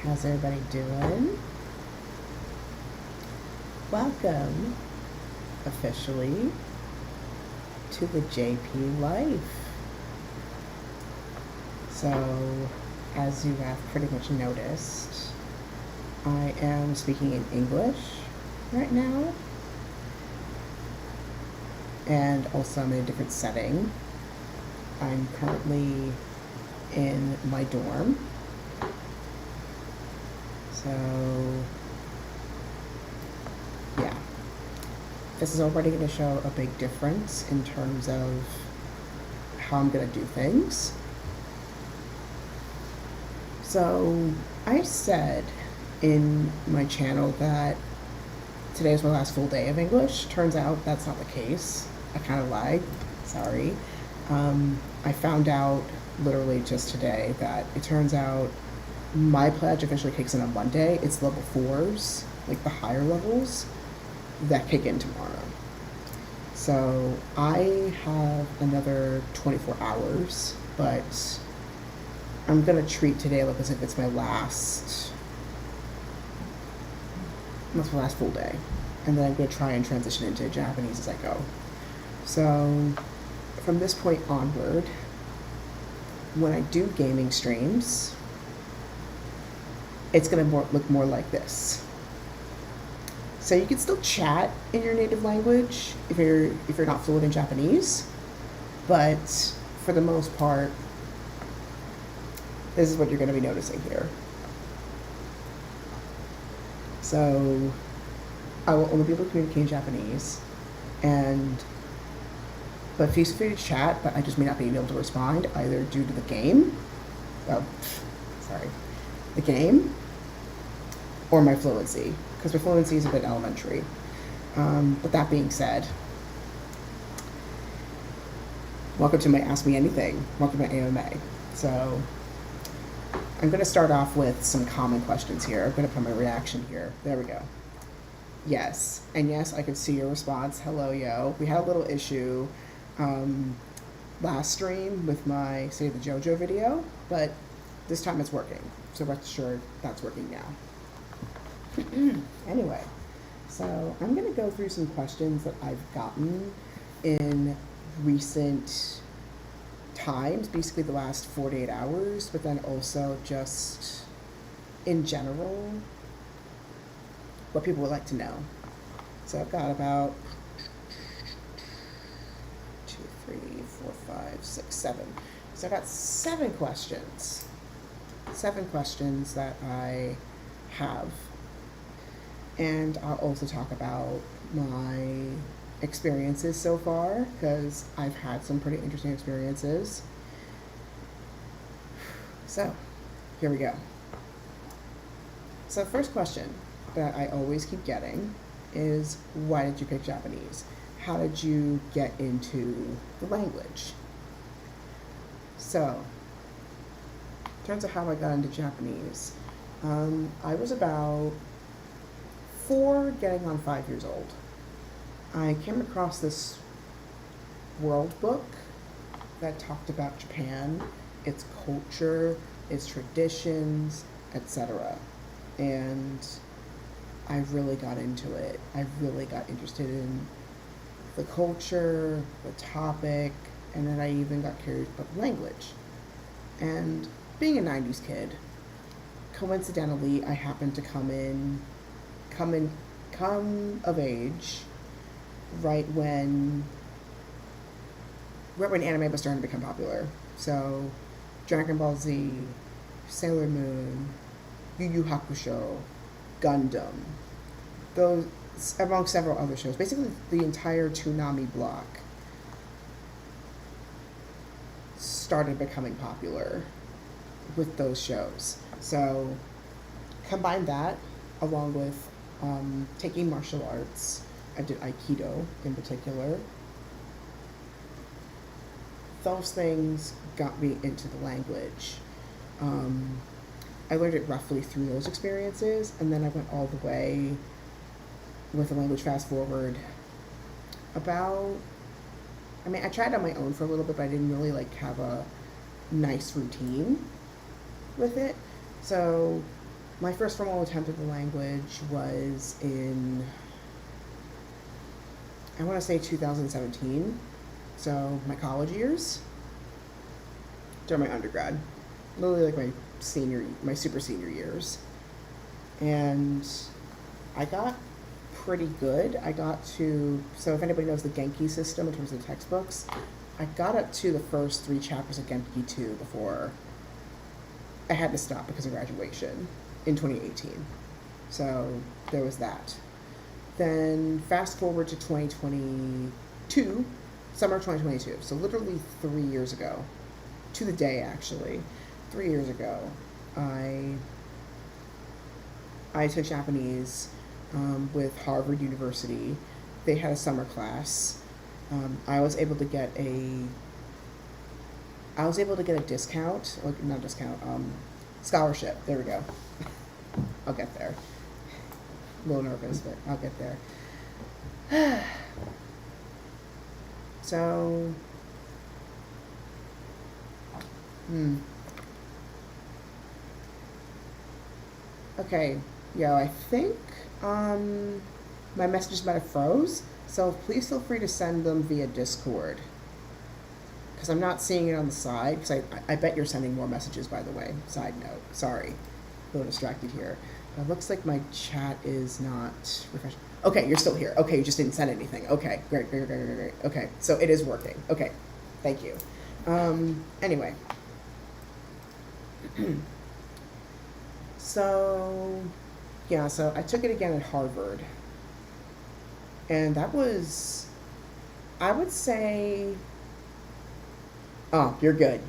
How's everybody doing? Welcome officially to the JP life. So, as you have pretty much noticed, I am speaking in English right now, and also I'm in a different setting. I'm currently in my dorm. So, yeah, this is already going to show a big difference in terms of how I'm going to do things. So, I said in my channel that today is my last full day of English. Turns out that's not the case. I kind of lied. Sorry. I found out literally just today that it turns out my pledge officially kicks in on Monday. It's level 4s, like the higher levels, that kick in tomorrow. So I have another 24 hours, but I'm going to treat today like as if it's my last full day. And then I'm going to try and transition into Japanese as I go. So from this point onward, when I do gaming streams, it's going to look more like this. So you can still chat in your native language if you're not fluent in Japanese, but for the most part, this is what you're going to be noticing here. So I will only be able to communicate in Japanese, but feel free to chat, but I just may not be able to respond either due to the game, the game, or my fluency, because my fluency is a bit elementary. But that being said, welcome to my Ask Me Anything. Welcome to AMA. So I'm going to start off with some common questions here. I'm going to put my reaction here. There we go. Yes. And yes, I could see your response. Hello, yo. We had a little issue last stream with my State of the JoJo video, but this time it's working. So rest assured that's working now. Anyway, so I'm going to go through some questions that I've gotten in recent times, basically the last 48 hours, but then also just in general, what people would like to know. So I've got about 2, 3, 4, 5, 6, 7. So I got 7 questions. 7 questions that I have. And I'll also talk about my experiences so far, because I've had some pretty interesting experiences. So, here we go. So the first question that I always keep getting is, why did you pick Japanese? How did you get into the language? So, in terms of how I got into Japanese, I was about 4 getting on 5 years old. I came across this world book that talked about Japan, its culture, its traditions, etc. And I really got into it. I really got interested in the culture, the topic, and then I even got curious about the language. And being a 90s kid, coincidentally, I happened to come of age right when anime was starting to become popular. So Dragon Ball Z, Sailor Moon, Yu Yu Hakusho, Gundam, those among several other shows. Basically the entire Toonami block started becoming popular with those shows. So combine that along with taking martial arts. I did Aikido in particular. Those things got me into the language. I learned it roughly through those experiences, and then I went all the way with the language fast forward I tried on my own for a little bit, but I didn't really have a nice routine with it. So My first formal attempt at the language was in, I want to say 2017, so my college years, during my undergrad, literally like my super senior years. And I got pretty good. So if anybody knows the Genki system in terms of textbooks, I got up to the first 3 chapters of Genki 2 before I had to stop because of graduation in 2018. So there was that. Then fast forward to 2022, summer 2022. So literally 3 years ago, to the day actually, 3 years ago, I took Japanese with Harvard University. They had a summer class. I was able to get a discount, or not discount, scholarship. There we go. I'll get there. A little nervous, but I'll get there. So, okay, I think my messages might have froze, so please feel free to send them via Discord. Because I'm not seeing it on the side, because I bet you're sending more messages, by the way. Side note. Sorry. A little distracted here. It looks like my chat is not refreshing. Okay, you're still here. Okay, you just didn't send anything. Okay, great. Okay, so it is working. Okay, thank you. Anyway. So I took it again at Harvard. And that was, I would say, oh, you're good.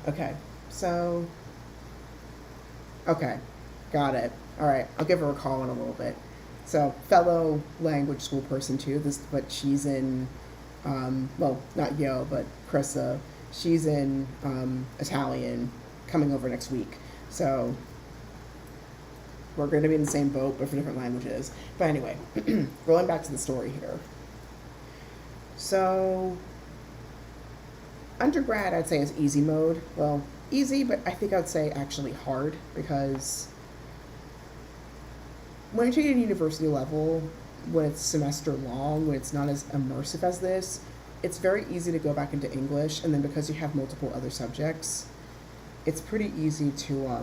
Okay, so, okay, got it. All right, I'll give her a call in a little bit. So, fellow language school person too, but she's in, well, not Yo, but Krissa, she's in Italian, coming over next week. So, we're going to be in the same boat, but for different languages. But anyway, rolling back to the story here. So, undergrad, I'd say, is easy mode. Well, easy, but I think I'd say actually hard, because when you're taking a university level, when it's semester long, when it's not as immersive as this, it's very easy to go back into English, and then because you have multiple other subjects, it's pretty easy to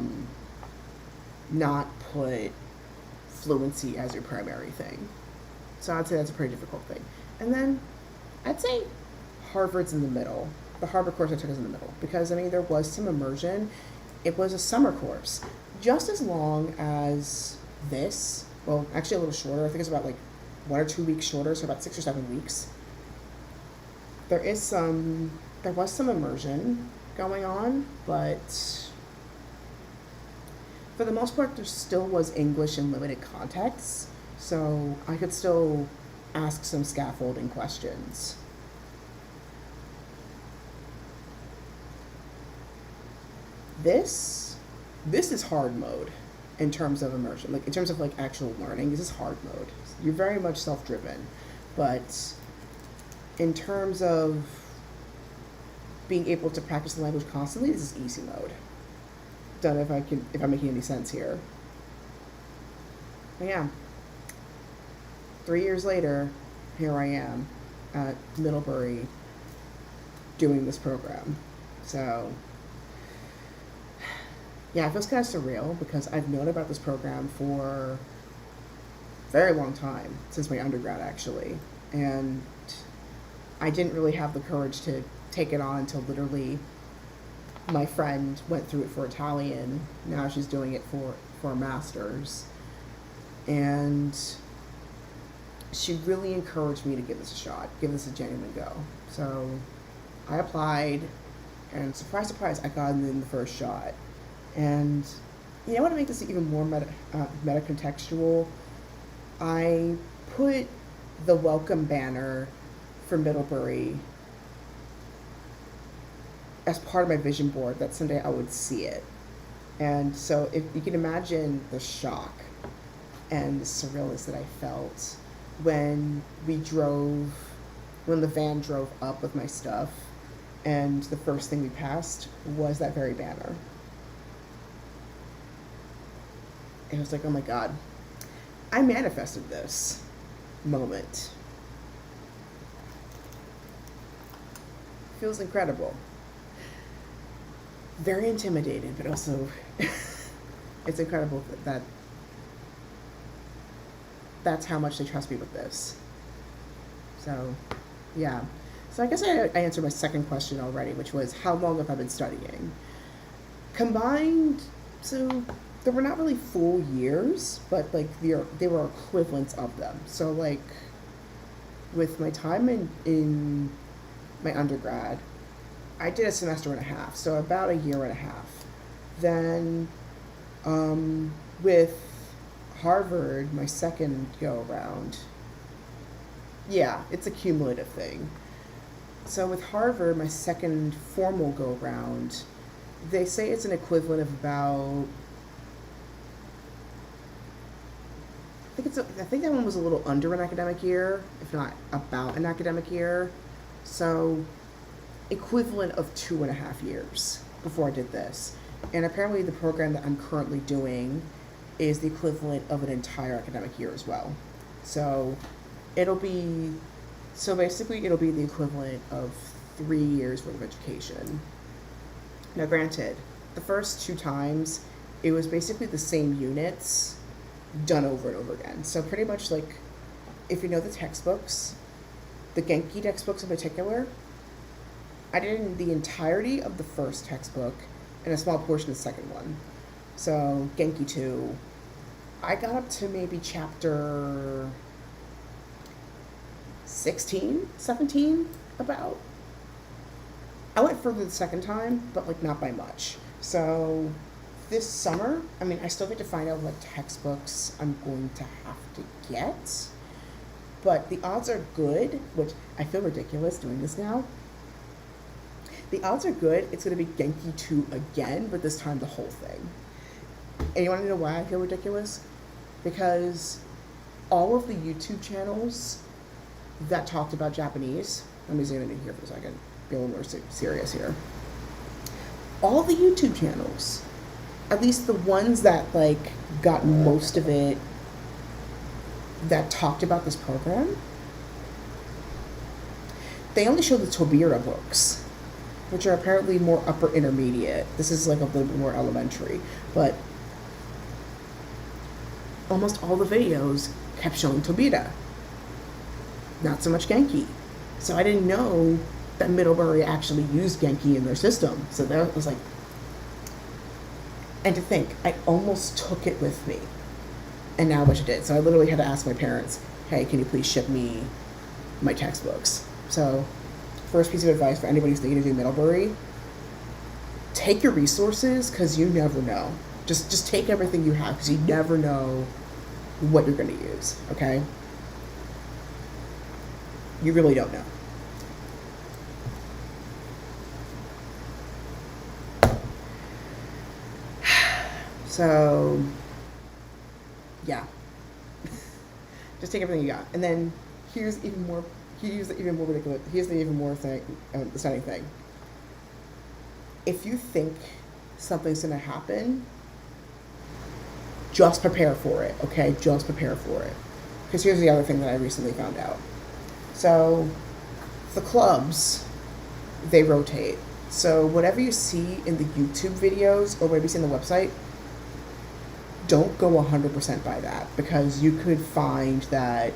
not put fluency as your primary thing. So I'd say that's a pretty difficult thing. And then I'd say Harvard's in the middle. The Harvard course I took is in the middle, because there was some immersion. It was a summer course, just as long as this. Well, actually a little shorter. I think it's about like 1 or 2 weeks shorter, so about 6 or 7 weeks. There was some immersion going on, but for the most part, there still was English in limited contexts, so I could still ask some scaffolding questions. This is hard mode in terms of immersion. Like, in terms of like actual learning, this is hard mode. You're very much self-driven, but in terms of being able to practice the language constantly, this is easy mode. Don't know if I'm making any sense here. But yeah, 3 years later, here I am at Middlebury doing this program. So yeah, it feels kind of surreal, because I've known about this program for a very long time, since my undergrad actually, and I didn't really have the courage to take it on until literally my friend went through it for Italian. Now she's doing it for a master's. And she really encouraged me to give this a shot, give this a genuine go. So I applied, and surprise, surprise, I got in the first shot. And I want to make this even more meta-contextual. I put the welcome banner for Middlebury as part of my vision board, that someday I would see it. And so if you can imagine the shock and the surrealness that I felt when the van drove up with my stuff, and the first thing we passed was that very banner. it was like, oh my God, I manifested this moment. Feels incredible. Very intimidating, but also it's incredible that that's how much they trust me with this. So, yeah. So I guess I answered my second question already, which was how long have I been studying? Combined, so there were not really full years, but like they were equivalents of them. So like with my time in my undergrad, I did a semester and a half, so about a year and a half. Then with Harvard, my second go around, yeah, it's a cumulative thing. So with Harvard, my second formal go around, they say it's an equivalent of about, I think that one was a little under an academic year, if not about an academic year. So equivalent of 2.5 years before I did this. And apparently the program that I'm currently doing is the equivalent of an entire academic year as well. So basically it'll be the equivalent of 3 years worth of education. Now granted, the first 2 times it was basically the same units done over and over again. So pretty much like, if you know the textbooks, the Genki textbooks in particular, I did the entirety of the first textbook and a small portion of the second one. So Genki 2, I got up to maybe chapter 16, 17, about. I went further the second time, but like not by much. So this summer, I mean, I still get to find out what textbooks I'm going to have to get, but the odds are good, which I feel ridiculous doing this now. The odds are good it's going to be Genki 2 again, but this time the whole thing. And you want to know why I feel ridiculous? Because all of the YouTube channels that talked about Japanese, let me zoom in here for a second, be a little more serious here. All the YouTube channels, at least the ones that like got most of it, that talked about this program, they only show the Tobira books, which are apparently more upper intermediate. This is like a little bit more elementary, but almost all the videos kept showing Tobira, not so much Genki. So I didn't know that Middlebury actually used Genki in their system. So that was like, and to think, I almost took it with me, and now I wish I did. So I literally had to ask my parents, hey, can you please ship me my textbooks? So first piece of advice for anybody who's thinking to do Middlebury, take your resources, because you never know. Just take everything you have, because you never know what you're going to use, okay? You really don't know. So, yeah. Just take everything you got. And then here's the even more ridiculous, here's the even more thing, the stunning thing. If you think something's going to happen, just prepare for it, okay? Just prepare for it. Because here's the other thing that I recently found out. So, the clubs, they rotate. So whatever you see in the YouTube videos or whatever you see on the website, don't go 100% by that, because you could find that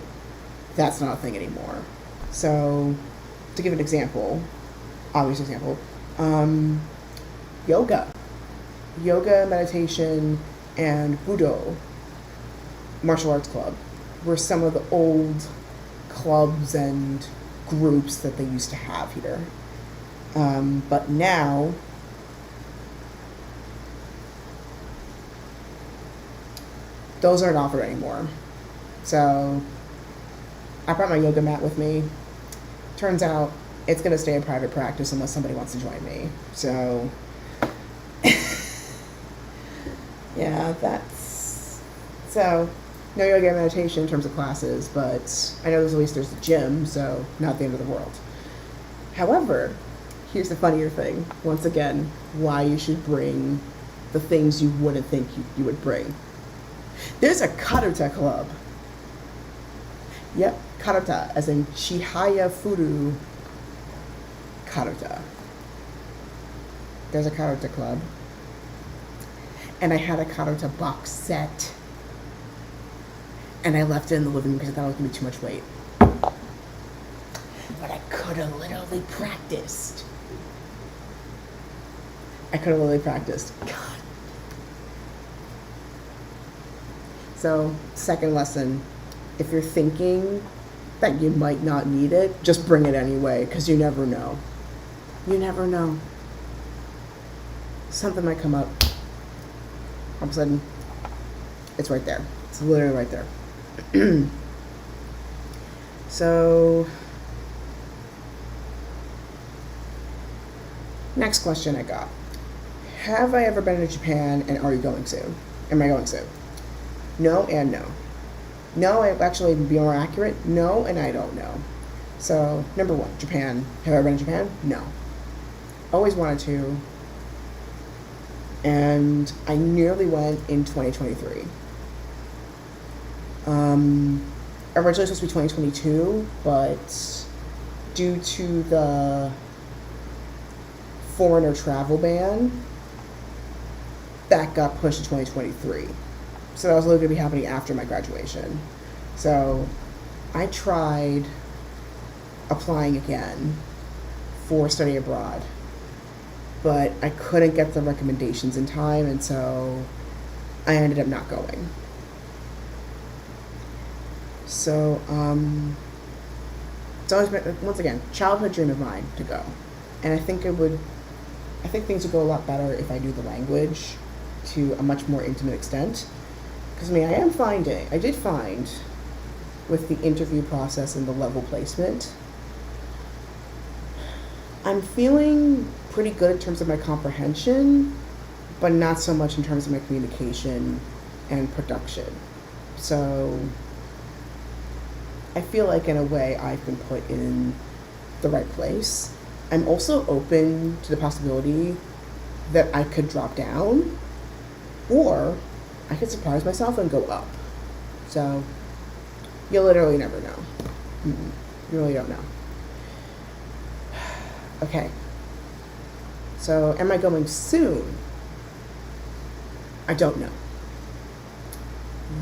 that's not a thing anymore. So, to give an example, obvious example, yoga, meditation, and Budo, martial arts club, were some of the old clubs and groups that they used to have here. But now, those aren't offered anymore. So I brought my yoga mat with me. Turns out it's going to stay in private practice unless somebody wants to join me. So yeah, so no yoga and meditation in terms of classes, but I know there's a gym, so not the end of the world. However, here's the funnier thing. Once again, why you should bring the things you wouldn't think you would bring. There's a Karuta club. Yep, Karuta, as in Chihaya Furu Karuta. There's a Karuta club. And I had a Karuta box set. And I left it in the living room because I thought it was going to be too much weight. But I could have literally practiced. God. So, second lesson, if you're thinking that you might not need it, just bring it anyway, because you never know. You never know. Something might come up. All of a sudden, it's right there. It's literally right there. So, next question I got. Have I ever been to Japan, and are you going soon? Am I going soon? No and no. No, I actually be more accurate. No, and I don't know. So, number one, Japan. Have I ever been to Japan? No. Always wanted to. And I nearly went in 2023. Originally supposed to be 2022, but due to the foreigner travel ban, that got pushed to 2023. So that was literally going to be happening after my graduation. So I tried applying again for study abroad, but I couldn't get the recommendations in time, and so I ended up not going. So it's always been, once again, childhood dream of mine to go. And I think things would go a lot better if I knew the language to a much more intimate extent. Because I did find with the interview process and the level placement, I'm feeling pretty good in terms of my comprehension, but not so much in terms of my communication and production. So I feel like in a way I've been put in the right place. I'm also open to the possibility that I could drop down, or I could surprise myself and go up. So you literally never know. You really don't know. Okay. So am I going soon? I don't know.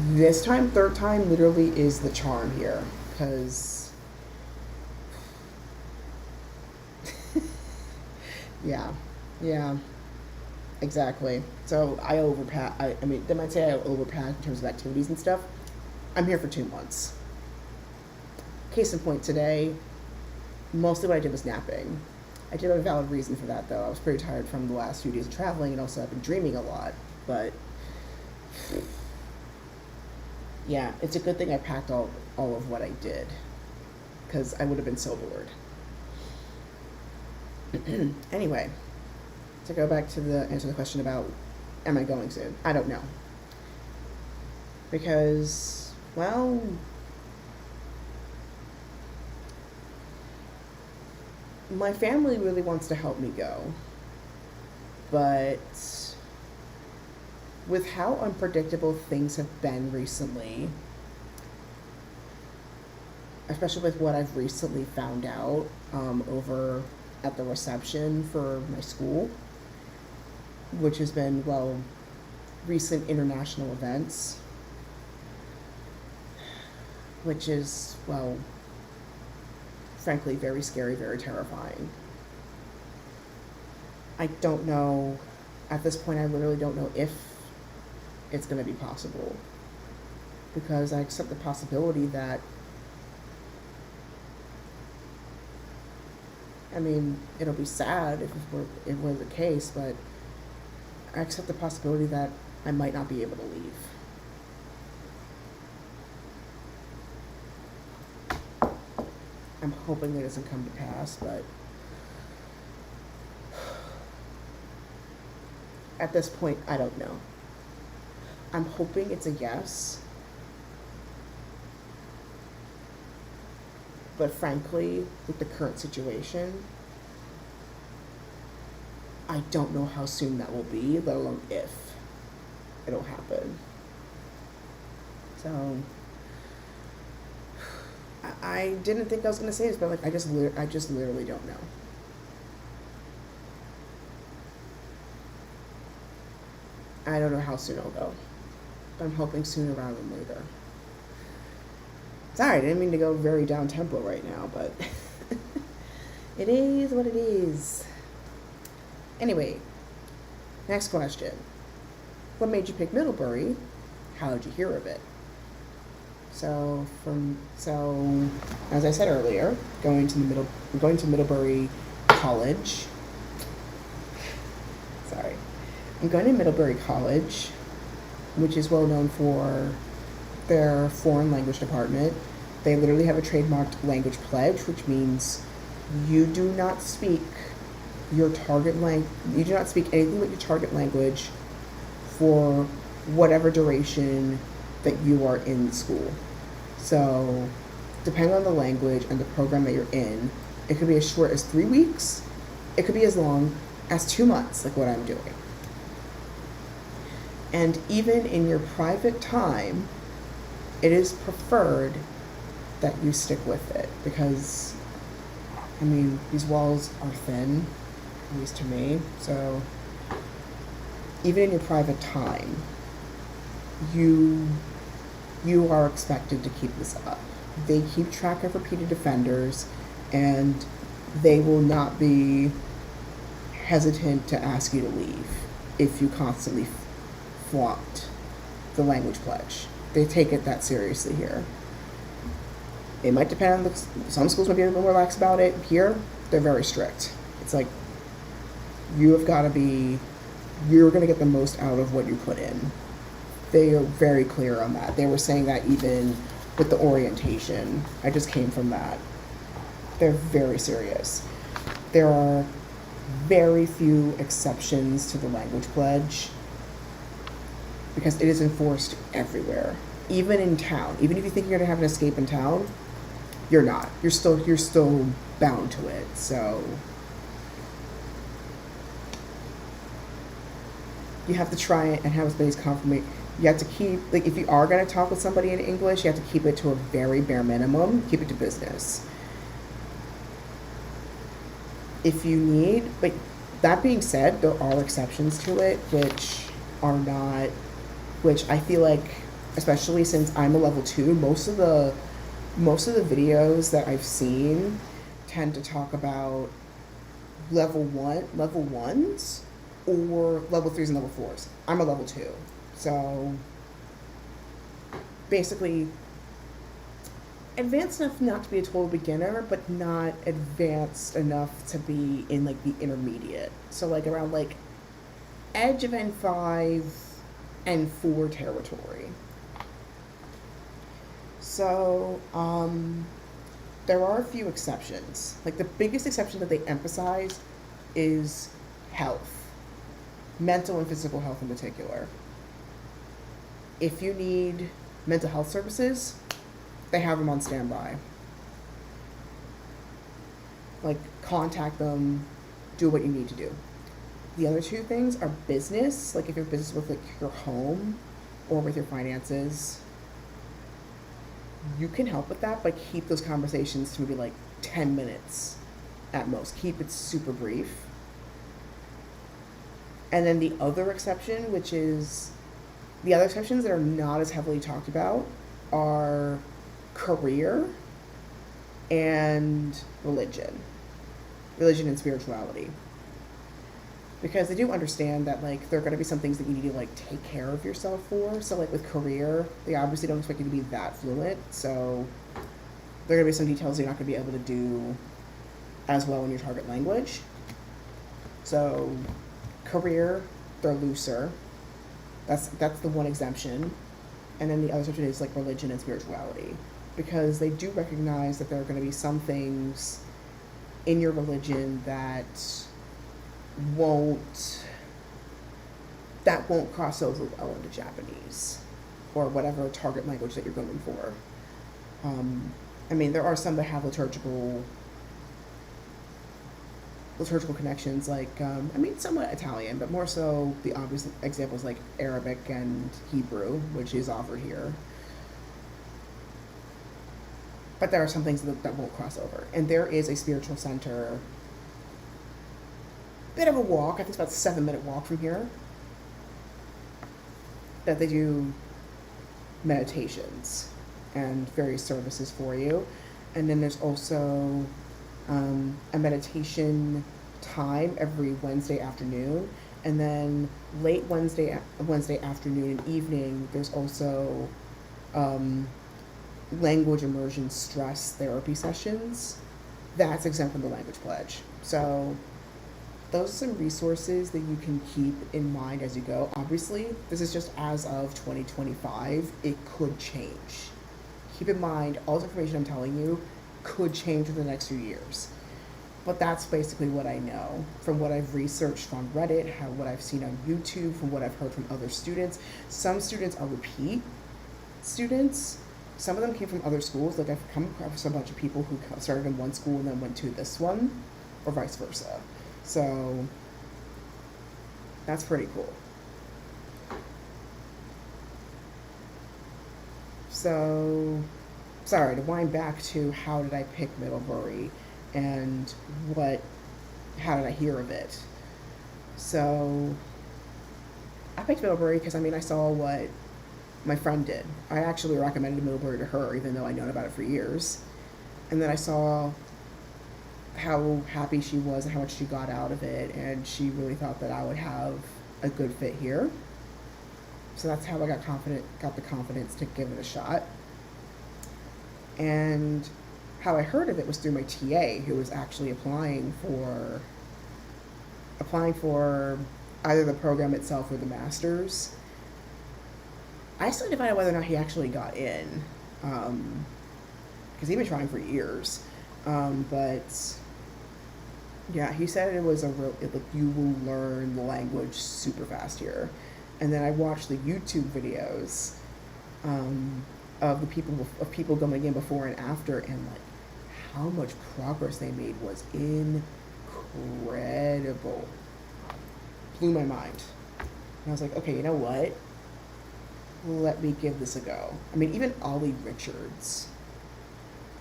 This time, third time, literally is the charm here. Because yeah, exactly. So they might say I overpass in terms of activities and stuff. I'm here for 2 months. Case in point today, mostly what I did was napping. I did have a valid reason for that, though. I was pretty tired from the last few days of traveling, and also I've been dreaming a lot. But yeah, it's a good thing I packed all of what I did, because I would have been so bored. Anyway, to go back to answer the question about am I going soon? I don't know. Because, well, my family really wants to help me go. But with how unpredictable things have been recently, especially with what I've recently found out over at the reception for my school, which has been, well, recent international events, which is, well, frankly, very scary, very terrifying. I don't know, at this point, I literally don't know if it's going to be possible, because I accept the possibility that, I mean, it'll be sad if it were the case, but I accept the possibility that I might not be able to leave. I'm hoping that it doesn't come to pass, but at this point, I don't know. I'm hoping it's a yes, but frankly, with the current situation, I don't know how soon that will be, let alone if it'll happen. So I didn't think I was gonna say this, but like I just literally don't know. I don't know how soon I'll go, but I'm hoping sooner rather than later. Sorry, I didn't mean to go very down tempo right now, but it is what it is. Anyway, next question. What made you pick Middlebury? How did you hear of it? So as I said earlier, going to Middlebury College. Sorry. I'm going to Middlebury College, which is well known for their foreign language department. They literally have a trademarked language pledge, which means you do not speak you do not speak anything but your target language for whatever duration that you are in school. So depending on the language and the program that you're in, it could be as short as 3 weeks, it could be as long as 2 months, like what I'm doing. And even in your private time, it is preferred that you stick with it because, I mean, these walls are thin, at least to me. So even in your private time, you are expected to keep this up. They keep track of repeated offenders, and they will not be hesitant to ask you to leave if you constantly flunked the language pledge. They take it that seriously here. It might depend on some schools might be a little more relaxed about it. Here, they're very strict. It's like you're going to get the most out of what you put in. They are very clear on that. They were saying that even with the orientation. I just came from that. They're very serious. There are very few exceptions to the language pledge because it is enforced everywhere, even in town. Even if you think you're going to have an escape in town, you're not. You're still bound to it. So you have to try it and have as many confirmation. You have to keep, like, if you are going to talk with somebody in English, you have to keep it to a very bare minimum. Keep it to business. If you need, but that being said, there are exceptions to it, which I feel like, especially since I'm a level 2, most of the videos that I've seen tend to talk about level 1s or level 3s and level 4s. I'm a level 2. So basically advanced enough not to be a total beginner, but not advanced enough to be in like the intermediate. So like around like edge of N5, N4 territory. So there are a few exceptions. Like the biggest exception that they emphasize is health, mental and physical health in particular. If you need mental health services, they have them on standby. Like, contact them, do what you need to do. The other two things are business, like if you're business with like your home or with your finances, you can help with that, but keep those conversations to maybe like 10 minutes at most. Keep it super brief. And then the other exception, the other exceptions that are not as heavily talked about are career and religion and spirituality. Because they do understand that like there are going to be some things that you need to like take care of yourself for. So like with career, they obviously don't expect you to be that fluent. So there are going to be some details you're not going to be able to do as well in your target language. So career, they're looser. That's the one exemption. And then the other exemption is like religion and spirituality. Because they do recognize that there are going to be some things in your religion that won't cross over well into Japanese or whatever target language that you're going for. I mean, there are some that have liturgical connections, like somewhat Italian, but more so the obvious examples like Arabic and Hebrew, which is offered here. but there are some things that won't cross over. And there is a spiritual center, bit of a walk, I think it's about a 7-minute walk from here, that they do meditations and various services for you. And then there's also a meditation time every Wednesday afternoon. And then late Wednesday afternoon and evening, there's also language immersion stress therapy sessions. That's exempt from the language pledge. So those are some resources that you can keep in mind as you go. Obviously, this is just as of 2025. It could change. Keep in mind, all the information I'm telling you could change in the next few years. But that's basically what I know from what I've researched on Reddit, what I've seen on YouTube, from what I've heard from other students. Some students are repeat students. Some of them came from other schools. Like I've come across a bunch of people who started in one school and then went to this one, or vice versa. So that's pretty cool. So, sorry, to wind back to how did I pick Middlebury and how did I hear of it? So, I picked Middlebury because, I saw what my friend did. I actually recommended Middlebury to her, even though I'd known about it for years. And then I saw how happy she was and how much she got out of it, and she really thought that I would have a good fit here. So that's how I got the confidence to give it a shot. And how I heard of it was through my TA, who was actually applying for either the program itself or the master's. I still debated whether or not he actually got in, because he'd been trying for years. But yeah, he said it was you will learn the language super fast here. And then I watched the YouTube videos of people going in before and after, and like how much progress they made was incredible. Blew my mind. And I was like, okay, you know what? Let me give this a go. Even Ollie Richards,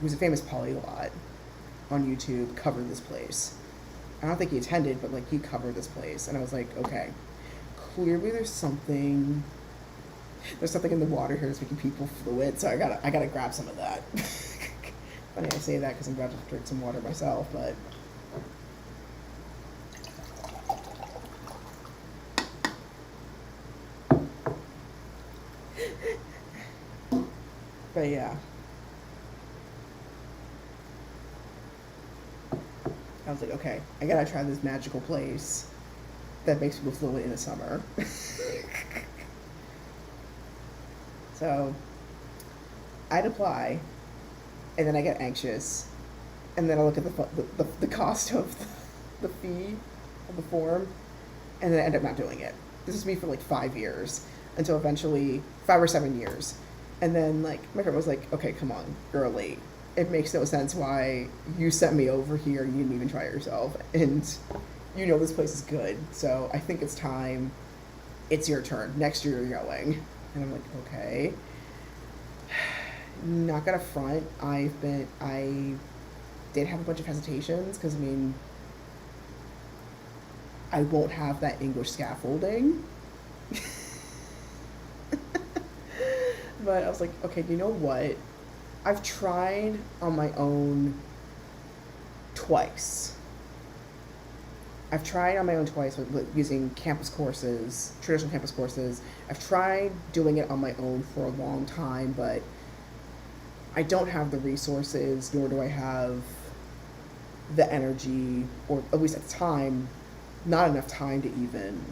who's a famous polyglot on YouTube, covered this place. I don't think he attended, but like he covered this place, and I was like, okay, clearly there's something in the water here that's making people fluid, so I gotta grab some of that. Funny I say that because I'm about to drink some water myself, but yeah. I was like, okay, I gotta try this magical place that makes people fluent in the summer. So I'd apply, and then I get anxious, and then I look at the cost of the fee of the form, and then I end up not doing it. This is me for like 5 years, until eventually 5 or 7 years. And then like my friend was like, okay, come on, you're late. It makes no sense why you sent me over here. You didn't even try it yourself. And you know this place is good. So I think it's time. It's your turn. Next year you're going. And I'm like, okay. Not gonna front. I did have a bunch of hesitations because I won't have that English scaffolding. But I was like, okay, you know what? I've tried on my own twice. With using campus courses, traditional campus courses. I've tried doing it on my own for a long time, but I don't have the resources, nor do I have the energy, or at least at the time, not enough time to even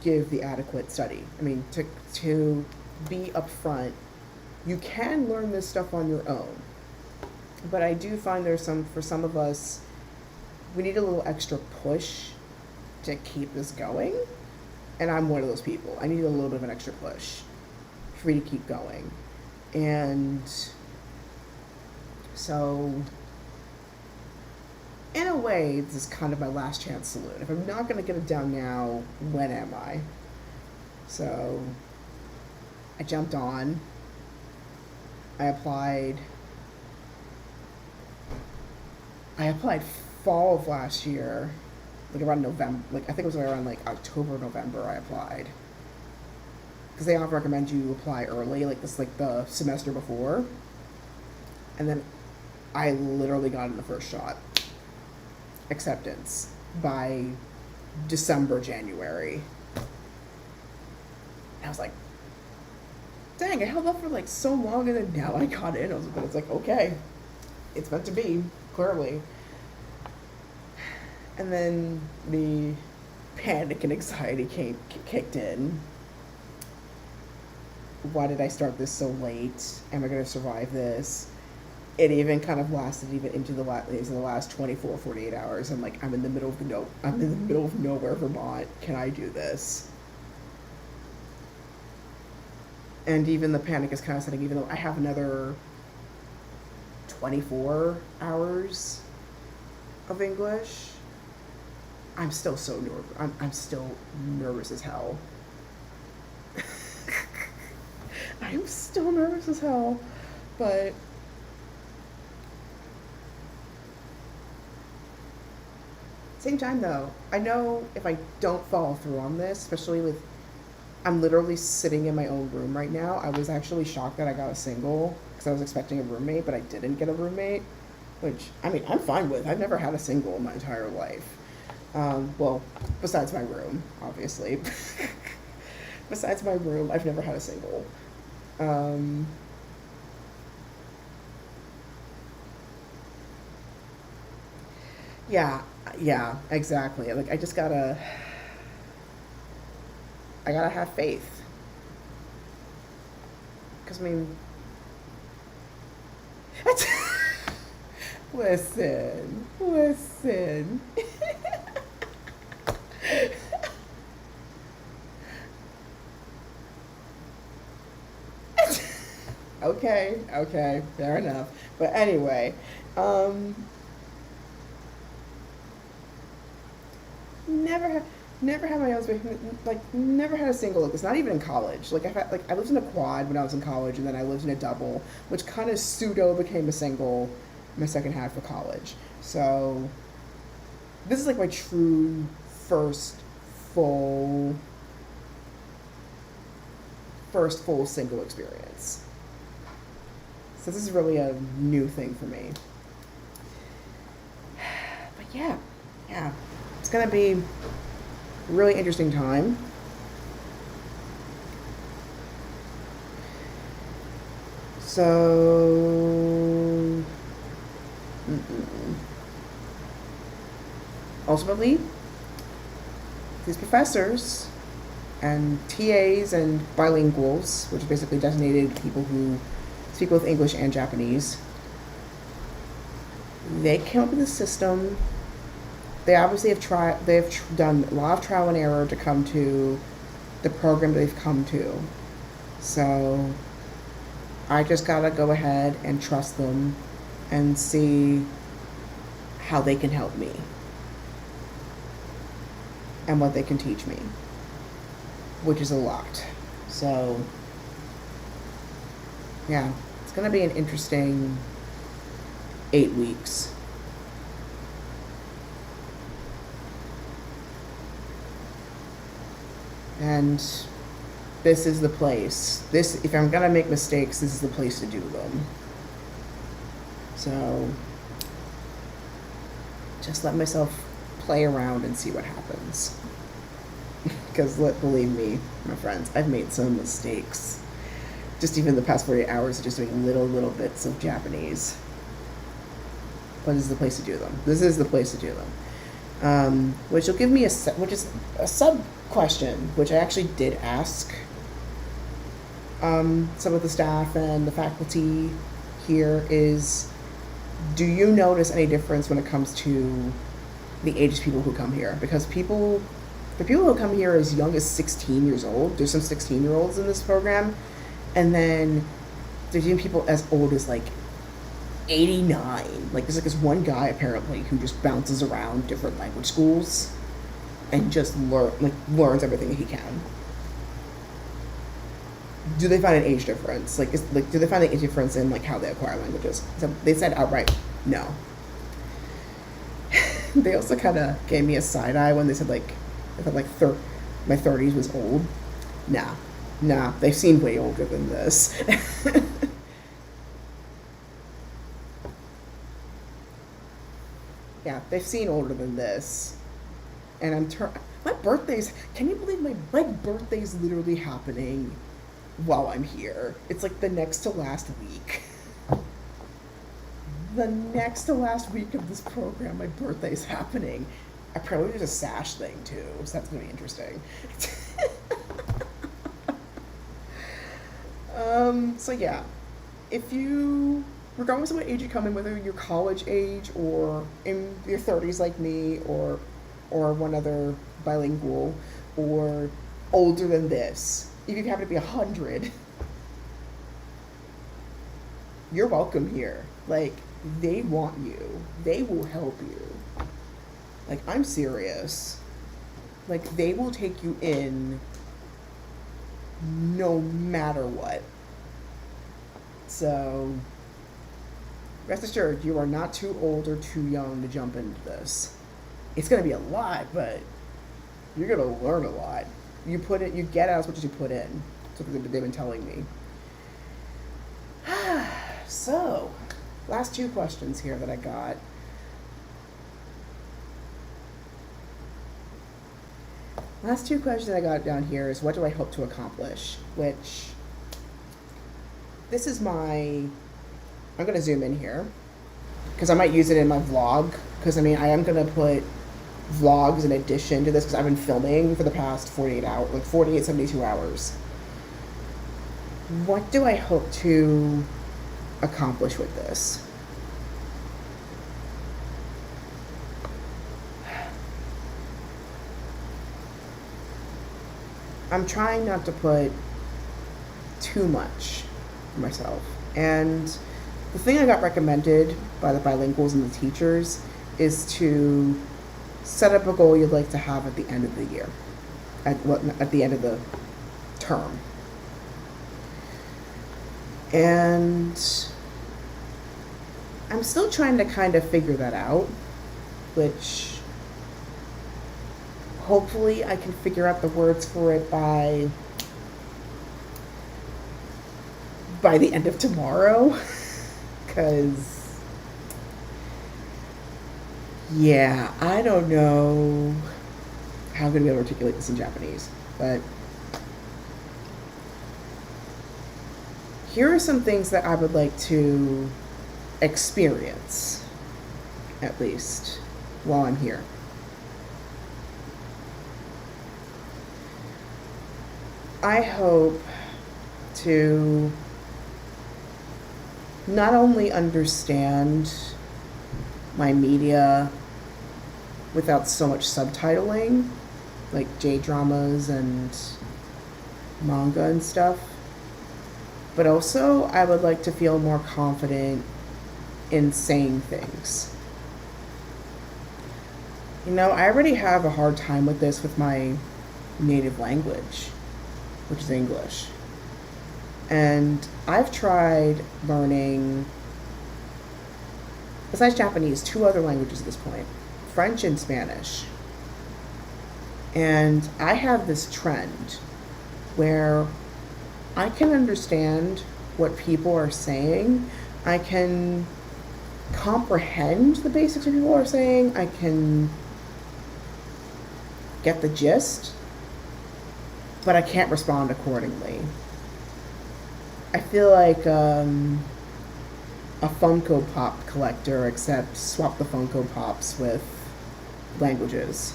give the adequate study. To be upfront, you can learn this stuff on your own, but I do find for some of us, we need a little extra push to keep this going, and I'm one of those people. I need a little bit of an extra push for me to keep going. And so in a way, this is kind of my last chance saloon. If I'm not going to get it down now, when am I? So I jumped on. I applied. I applied fall of last year, like around November. Like I think it was around like October, November. I applied because they often recommend you apply early, like this, like the semester before. And then I literally got in the first shot acceptance by December, January. And I was like, dang, I held up for like so long and then now I got in. But it's like, okay, it's meant to be, clearly. And then the panic and anxiety kicked in. Why did I start this so late? Am I going to survive this? It even kind of lasted even into the last 24, 48 hours. I'm like, I'm in the middle of nowhere, Vermont. Can I do this? And even the panic is kind of setting, even though I have another 24 hours of English. I'm still so nervous. I'm still nervous as hell. I'm still nervous as hell, but same time though, I know if I don't follow through on this, especially with, I'm literally sitting in my own room right now. I was actually shocked that I got a single because I was expecting a roommate, but I didn't get a roommate, which, I mean, I'm fine with. I've never had a single in my entire life. Well, besides my room, obviously. Besides my room, I've never had a single. Yeah, exactly. Like, I gotta have faith. Because, I mean, listen. Okay, fair enough. But anyway, never have never had my husband, like, never had a single look. It's not even in college. Like I lived in a quad when I was in college, and then I lived in a double, which kind of pseudo became a single my second half of college. So this is like my true first full single experience. So this is really a new thing for me. But yeah, it's gonna be a really interesting time. So ultimately, these professors and TAs and bilinguals, which are basically designated people who speak both English and Japanese, they came up with a system. They obviously they've done a lot of trial and error to come to the program they've come to. So I just gotta go ahead and trust them and see how they can help me and what they can teach me, which is a lot. So yeah, it's gonna be an interesting 8 weeks. And this is the place. If I'm gonna make mistakes, this is the place to do them. So just let myself play around and see what happens. Because believe me, my friends, I've made some mistakes. Just even the past 48 hours of just doing little bits of Japanese. But this is the place to do them. This is the place to do them. Which will give me which is a sub question, which I actually did ask some of the staff and the faculty here, is, do you notice any difference when it comes to the ages of people who come here? Because the people who come here as young as 16 years old, there's some 16-year-olds in this program, and then there's even people as old as like 89. Like, there's like this one guy apparently who just bounces around different language schools and just learns everything he can. Do they find an age difference? Do they find an age difference in like how they acquire languages? So they said outright no. They also kind of gave me a side eye when they said like, I thought like my 30s was old. Nah, they've seen way older than this. Yeah, they've seen older than this. And my birthday's, can you believe my birthday's literally happening while I'm here? It's like the next to last week. The next to last week of this program, my birthday's happening. I probably did a sash thing too, so that's gonna be interesting. So yeah, if you, regardless of what age you come in, whether you're college age or in your 30s like me, or one other bilingual, or older than this, if you happen to be 100, you're welcome here. Like, they want you. They will help you. Like, I'm serious. Like, they will take you in no matter what. So, rest assured, you are not too old or too young to jump into this. It's going to be a lot, but you're going to learn a lot. You get out as much as you put in. That's what they've been telling me. So, last two questions here that I got. Last two questions I got down here is, what do I hope to accomplish? Which, this is I'm going to zoom in here, because I might use it in my vlog, because I am going to put vlogs in addition to this, because I've been filming for the past 72 hours. What do I hope to accomplish with this? I'm trying not to put too much for myself. And the thing I got recommended by the bilinguals and the teachers is to set up a goal you'd like to have at the end of the year, at the end of the term. And I'm still trying to kind of figure that out, which hopefully I can figure out the words for it by the end of tomorrow. Because, yeah, I don't know how I'm going to be able to articulate this in Japanese, but here are some things that I would like to experience, at least, while I'm here. I hope to not only understand my media without so much subtitling, like J-dramas and manga and stuff, but also I would like to feel more confident in saying things. I already have a hard time with this with my native language, which is English. And I've tried learning, besides Japanese, 2 other languages at this point, French and Spanish. And I have this trend where I can understand what people are saying. I can comprehend the basics of what people are saying. I can get the gist, but I can't respond accordingly. I feel like a Funko Pop collector, except swap the Funko Pops with languages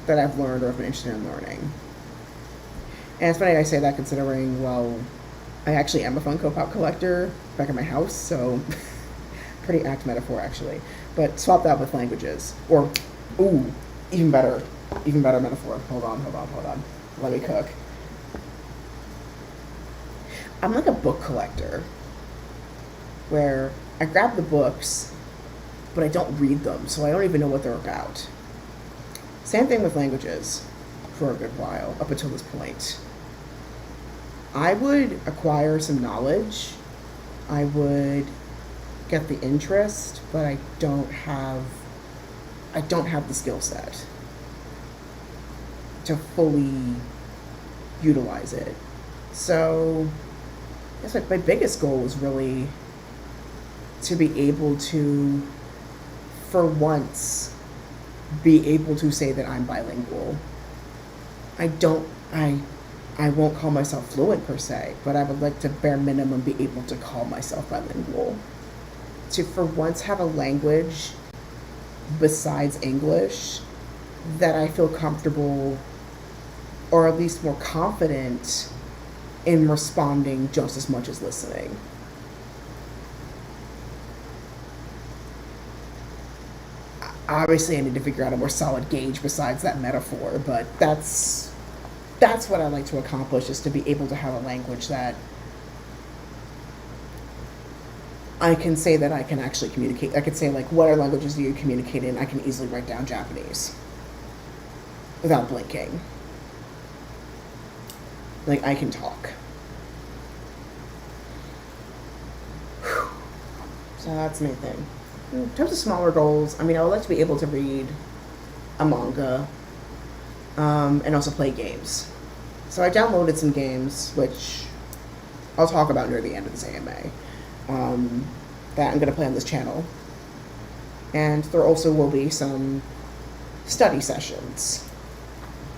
that I've learned or have been interested in learning. And it's funny I say that, considering, well, I actually am a Funko Pop collector back at my house, so pretty apt metaphor, actually. But swap that with languages. Or, even better metaphor. Hold on. Let me cook. I'm like a book collector, where I grab the books, but I don't read them, so I don't even know what they're about. Same thing with languages for a good while, up until this point. I would acquire some knowledge, I would get the interest, but I don't have I don't have the skill set to fully utilize it. So I guess my biggest goal was really to be able to, for once, be able to say that I'm bilingual. I won't call myself fluent per se, but I would like to bare minimum be able to call myself bilingual. To for once have a language besides English that I feel comfortable, or at least more confident in responding just as much as listening. Obviously, I need to figure out a more solid gauge besides that metaphor, but that's what I like to accomplish, is to be able to have a language that I can say that I can actually communicate. I could say, like, what other languages do you communicate in? I can easily write down Japanese without blinking. Like, I can talk. So that's the main thing. In terms of smaller goals, I mean, I would like to be able to read a manga, and also play games. So I downloaded some games, which I'll talk about near the end of this AMA, that I'm going to play on this channel. And there also will be some study sessions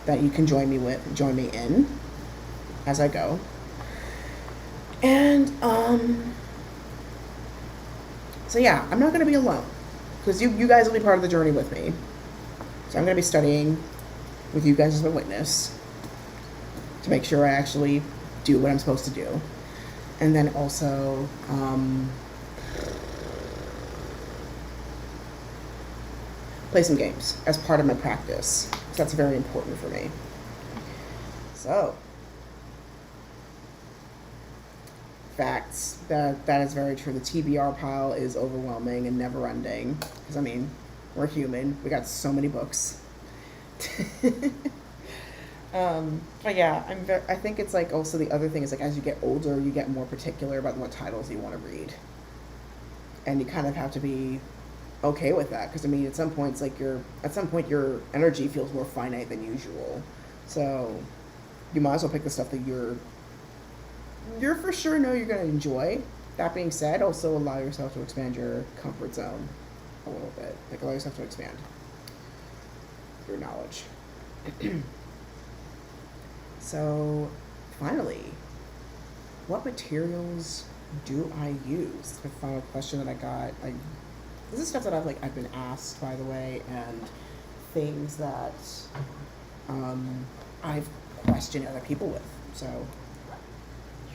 that you can join me in as I go. And so yeah, I'm not going to be alone, because you guys will be part of the journey with me. So I'm going to be studying with you guys as a witness to make sure I actually do what I'm supposed to do. And then also play some games as part of my practice, because that's very important for me. So, facts. That is very true. The TBR pile is overwhelming and never ending, because I mean, we're human. We got so many books. But yeah, I think it's like, also the other thing is, like, as you get older, you get more particular about what titles you want to read, and you kind of have to be okay with that, because I mean, at some point your energy feels more finite than usual, so you might as well pick the stuff that you're for sure know you're going to enjoy. That being said, also allow yourself to expand your comfort zone a little bit. Like, allow yourself to expand your knowledge. So, finally, what materials do I use? The final question that I got. This is stuff that I've been asked, by the way, and things that I've questioned other people with. So,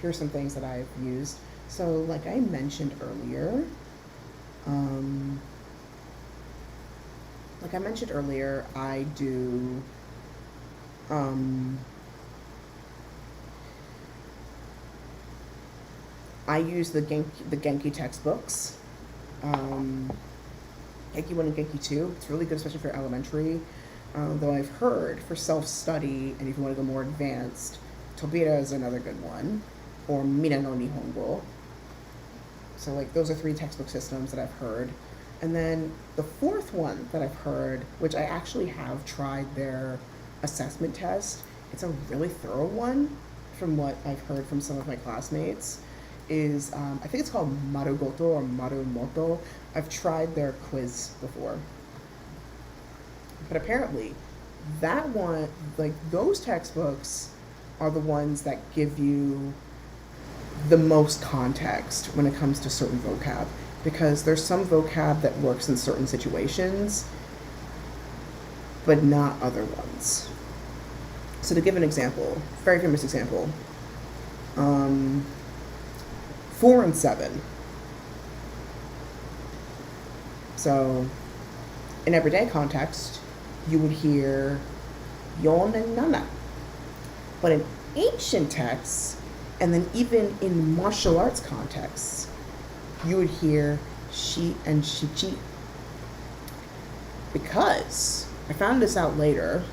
here's some things that I've used. So, like I mentioned earlier, I do I use the Genki textbooks, Genki 1 and Genki 2. It's really good, especially for elementary. Though I've heard for self-study, and if you want to go more advanced, Tobira is another good one, or Mina no Nihongo. So, like, those are 3 textbook systems that I've heard. And then the 4th one that I've heard, which I actually have tried their assessment test. It's a really thorough one, from what I've heard from some of my classmates, is, I think it's called Marugoto or Marumoto. I've tried their quiz before. But apparently, that one, like, those textbooks are the ones that give you the most context when it comes to certain vocab, because there's some vocab that works in certain situations, but not other ones. So to give an example, very famous example, 4 and 7. So in everyday context, you would hear yon and nana. But in ancient texts, and then even in martial arts contexts, you would hear shi and shichi. Because, I found this out later,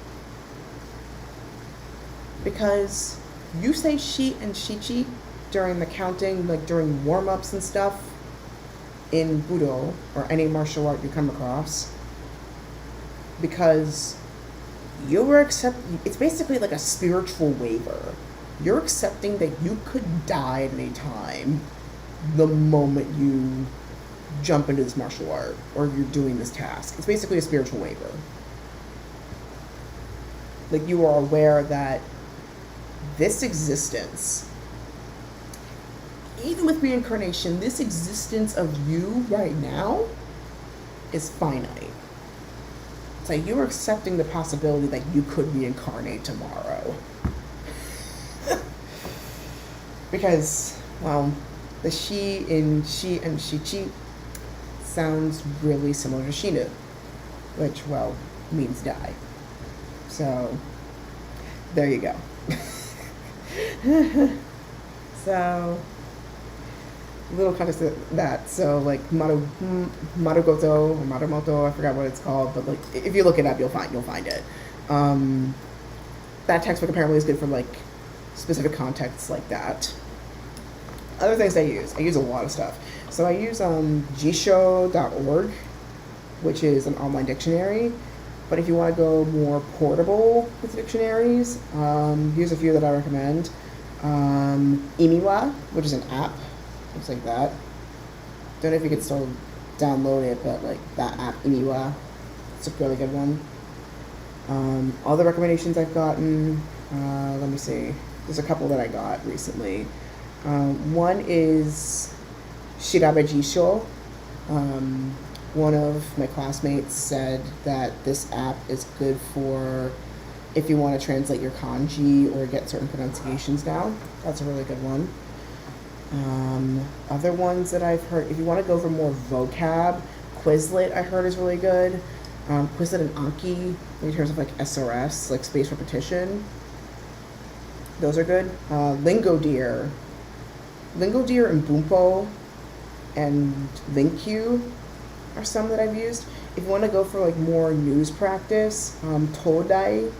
because you say shi and shichi during the counting, like during warm-ups and stuff in Budo, or any martial art you come across, because it's basically like a spiritual waiver. You're accepting that you could die at any time the moment you jump into this martial art or you're doing this task. It's basically a spiritual waiver. Like, you are aware that this existence, even with reincarnation, this existence of you right now is finite. It's like you're accepting the possibility that you could reincarnate tomorrow. Because, well, the she and shichi sounds really similar to shinu, which, well, means die. So, there you go. So, little context of that. So, like, Marugoto or Marumoto, I forgot what it's called, but, like, if you look it up, you'll find it. That textbook apparently is good for, like, specific contexts like that. Other things I use a lot of stuff. So I use jisho.org, which is an online dictionary. But if you want to go more portable with dictionaries, here's a few that I recommend. Imiwa, which is an app. Looks like that. Don't know if you can still download it, but like that app, Imiwa, it's a really good one. All the recommendations I've gotten, let me see. There's a couple that I got recently. One is Shirabe Jisho. One of my classmates said that this app is good for if you want to translate your kanji or get certain pronunciations down. That's a really good one. Other ones that I've heard, if you want to go for more vocab, Quizlet I heard is really good. Quizlet and Anki in terms of like SRS, like spaced repetition. Those are good. Lingodeer and Boompo and LinkQ are some that I've used. If you want to go for like more news practice, Todai,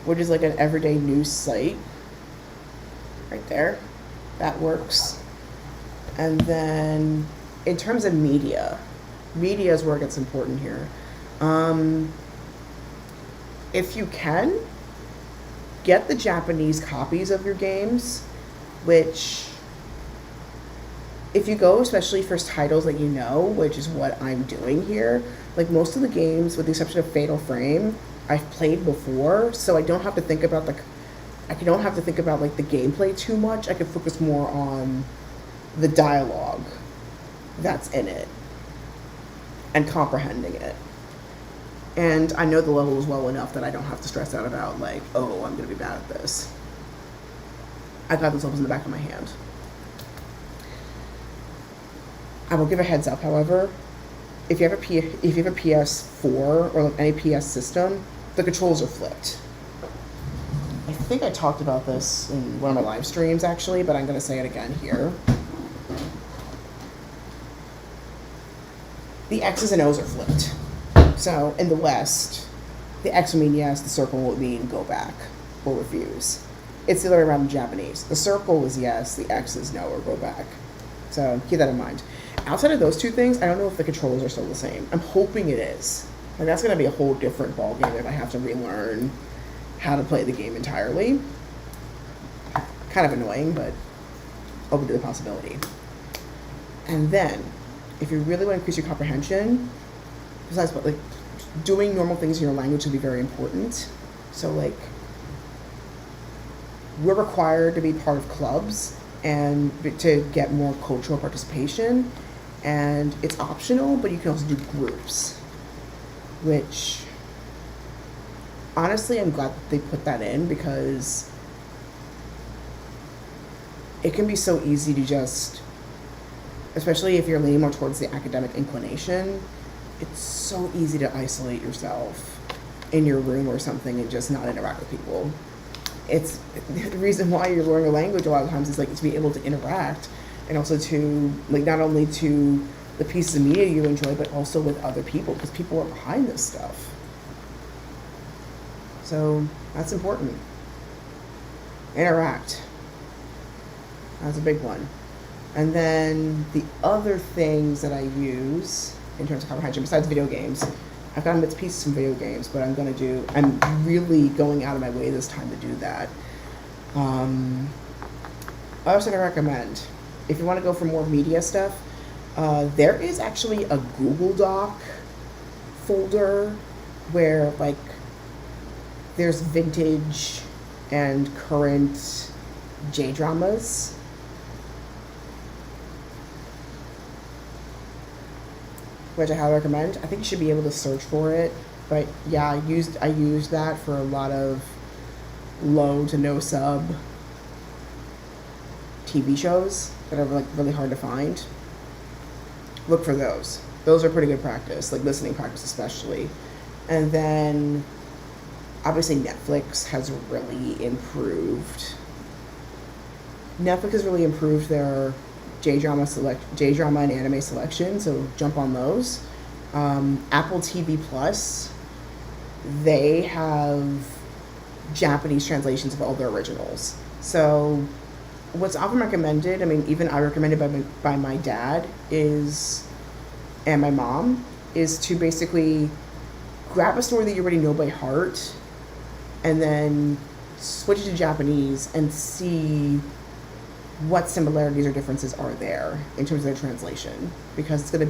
which is like an everyday news site, right there, that works. And then in terms of media is where it gets important here. If you can, get the Japanese copies of your games, which, if you go especially for titles that you know, which is what I'm doing here, like most of the games, with the exception of Fatal Frame, I've played before, so I don't have to think about like the gameplay too much. I can focus more on the dialogue that's in it and comprehending it. And I know the levels well enough that I don't have to stress out about like, oh, I'm going to be bad at this. I've got those levels in the back of my hand. I will give a heads up, however, if you have a PS4 or like any PS system, the controls are flipped. I think I talked about this in one of my live streams actually, but I'm going to say it again here. The X's and O's are flipped. So in the West, the X will mean yes, the circle will mean go back or refuse. It's the other way around in Japanese. The circle is yes, the X is no or go back. So keep that in mind. Outside of those two things, I don't know if the controls are still the same. I'm hoping it is. And that's going to be a whole different ballgame if I have to relearn how to play the game entirely. Kind of annoying, but open to the possibility. And then, if you really want to increase your comprehension, besides what, like, doing normal things in your language will be very important. So, like, we're required to be part of clubs and to get more cultural participation. And it's optional, but you can also do groups, which, honestly, I'm glad that they put that in because it can be so easy to just, especially if you're leaning more towards the academic inclination, it's so easy to isolate yourself in your room or something and just not interact with people. It's the reason why you're learning a language a lot of times is like to be able to interact and also to like not only to the pieces of media you enjoy but also with other people because people are behind this stuff. So that's important. Interact. That's a big one. And then the other things that I use in terms of comprehension, besides video games, I've gotten bits and pieces from video games, but I'm really going out of my way this time to do that. I also recommend, if you want to go for more media stuff, there is actually a Google Doc folder where, like, there's vintage and current J-dramas. Which I highly recommend. I think you should be able to search for it. But yeah, I used that for a lot of low to no sub TV shows that are like really hard to find. Look for those. Those are pretty good practice, like listening practice especially. And then obviously Netflix has really improved. Netflix has really improved their J-drama and anime selection, so jump on those. Apple TV Plus, they have Japanese translations of all their originals. So what's often recommended, I mean, even I recommended by my dad and my mom, is to basically grab a story that you already know by heart and then switch it to Japanese and see what similarities or differences are there in terms of their translation, because there's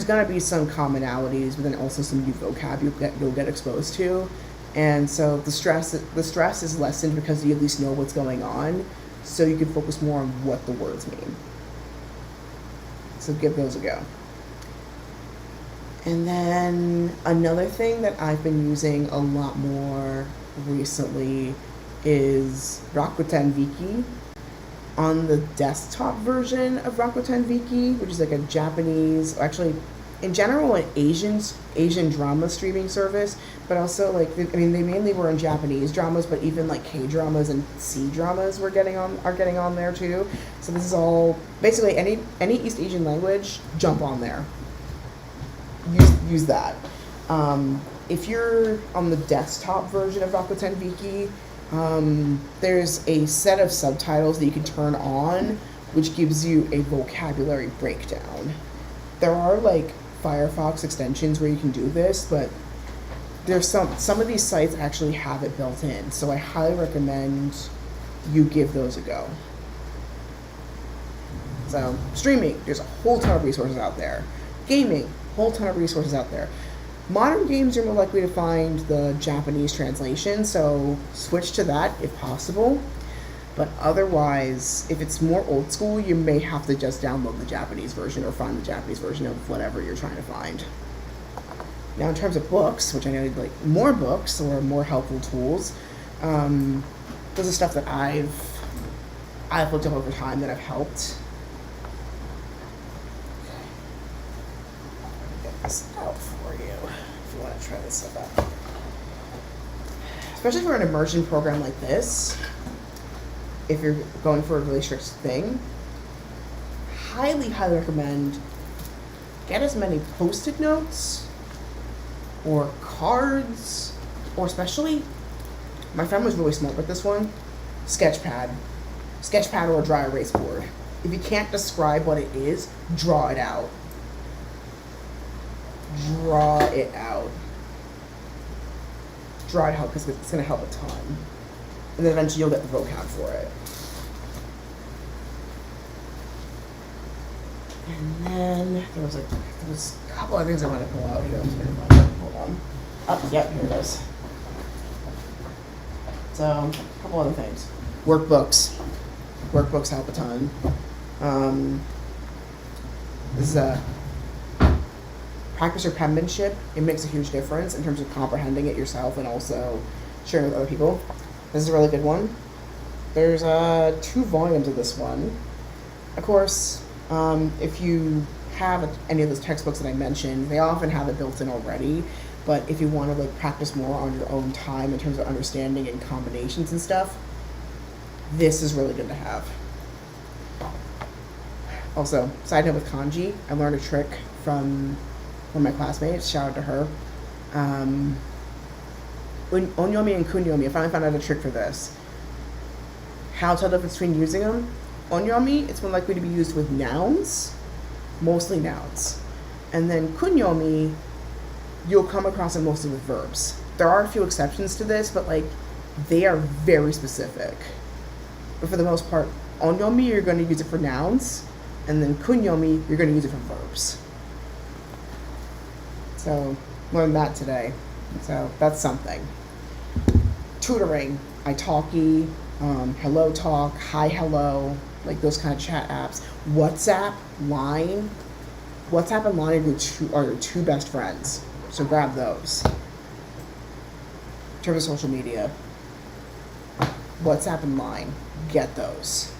going to be some commonalities, but then also some new vocab you'll get exposed to. And so the stress is lessened because you at least know what's going on, so you can focus more on what the words mean. So give those a go. And then another thing that I've been using a lot more recently is Rakuten Viki. On the desktop version of Rakuten Viki, which is like a Japanese, actually in general an Asian drama streaming service, but also like they mainly were in Japanese dramas, but even like K-dramas and C-dramas are getting on there too. So this is all basically any East Asian language, jump on there. Use that. If you're on the desktop version of Rakuten Viki, there's a set of subtitles that you can turn on, which gives you a vocabulary breakdown. There are like Firefox extensions where you can do this, but there's some of these sites actually have it built in, so I highly recommend you give those a go. So streaming, there's a whole ton of resources out there. Gaming, whole ton of resources out there. Modern games, you're more likely to find the Japanese translation, so switch to that if possible. But otherwise, if it's more old school, you may have to just download the Japanese version or find the Japanese version of whatever you're trying to find. Now, in terms of books, which I know like more books or more helpful tools, those are stuff that I've looked up over time that have helped. This out for you if you want to try this stuff out. Especially for an immersion program like this, if you're going for a really strict thing, highly recommend get as many post-it notes or cards, or especially, my friend was really smart with this one, sketch pad or a dry erase board. If you can't describe what it is, draw it out. Draw it out because it's going to help a ton. And then eventually you'll get the vocab for it. And then there was a couple of things I wanted to pull out here. Hold on. Oh, yep, here it is. So, a couple other things. Workbooks. Workbooks help a ton. This is a practice your penmanship. It makes a huge difference in terms of comprehending it yourself and also sharing with other people. This is a really good one. There's 2 volumes of this one. Of course, if you have any of those textbooks that I mentioned, they often have it built in already. But if you want to like practice more on your own time in terms of understanding and combinations and stuff, this is really good to have. Also, side note with kanji, I learned a trick from one of my classmates, shout out to her. Onyomi and kunyomi, I finally found out a trick for this. How to tell the difference between using them? Onyomi, it's more likely to be used with nouns, mostly nouns. And then kunyomi, you'll come across it mostly with verbs. There are a few exceptions to this, but like they are very specific. But for the most part, onyomi, you're going to use it for nouns, and then kunyomi, you're going to use it for verbs. So, learned that today. So, that's something. Tutoring, italki, Hello Talk, Hi Hello, like those kind of chat apps. WhatsApp, Line. WhatsApp and Line are your two best friends. So, grab those. In terms of social media, WhatsApp and Line, get those.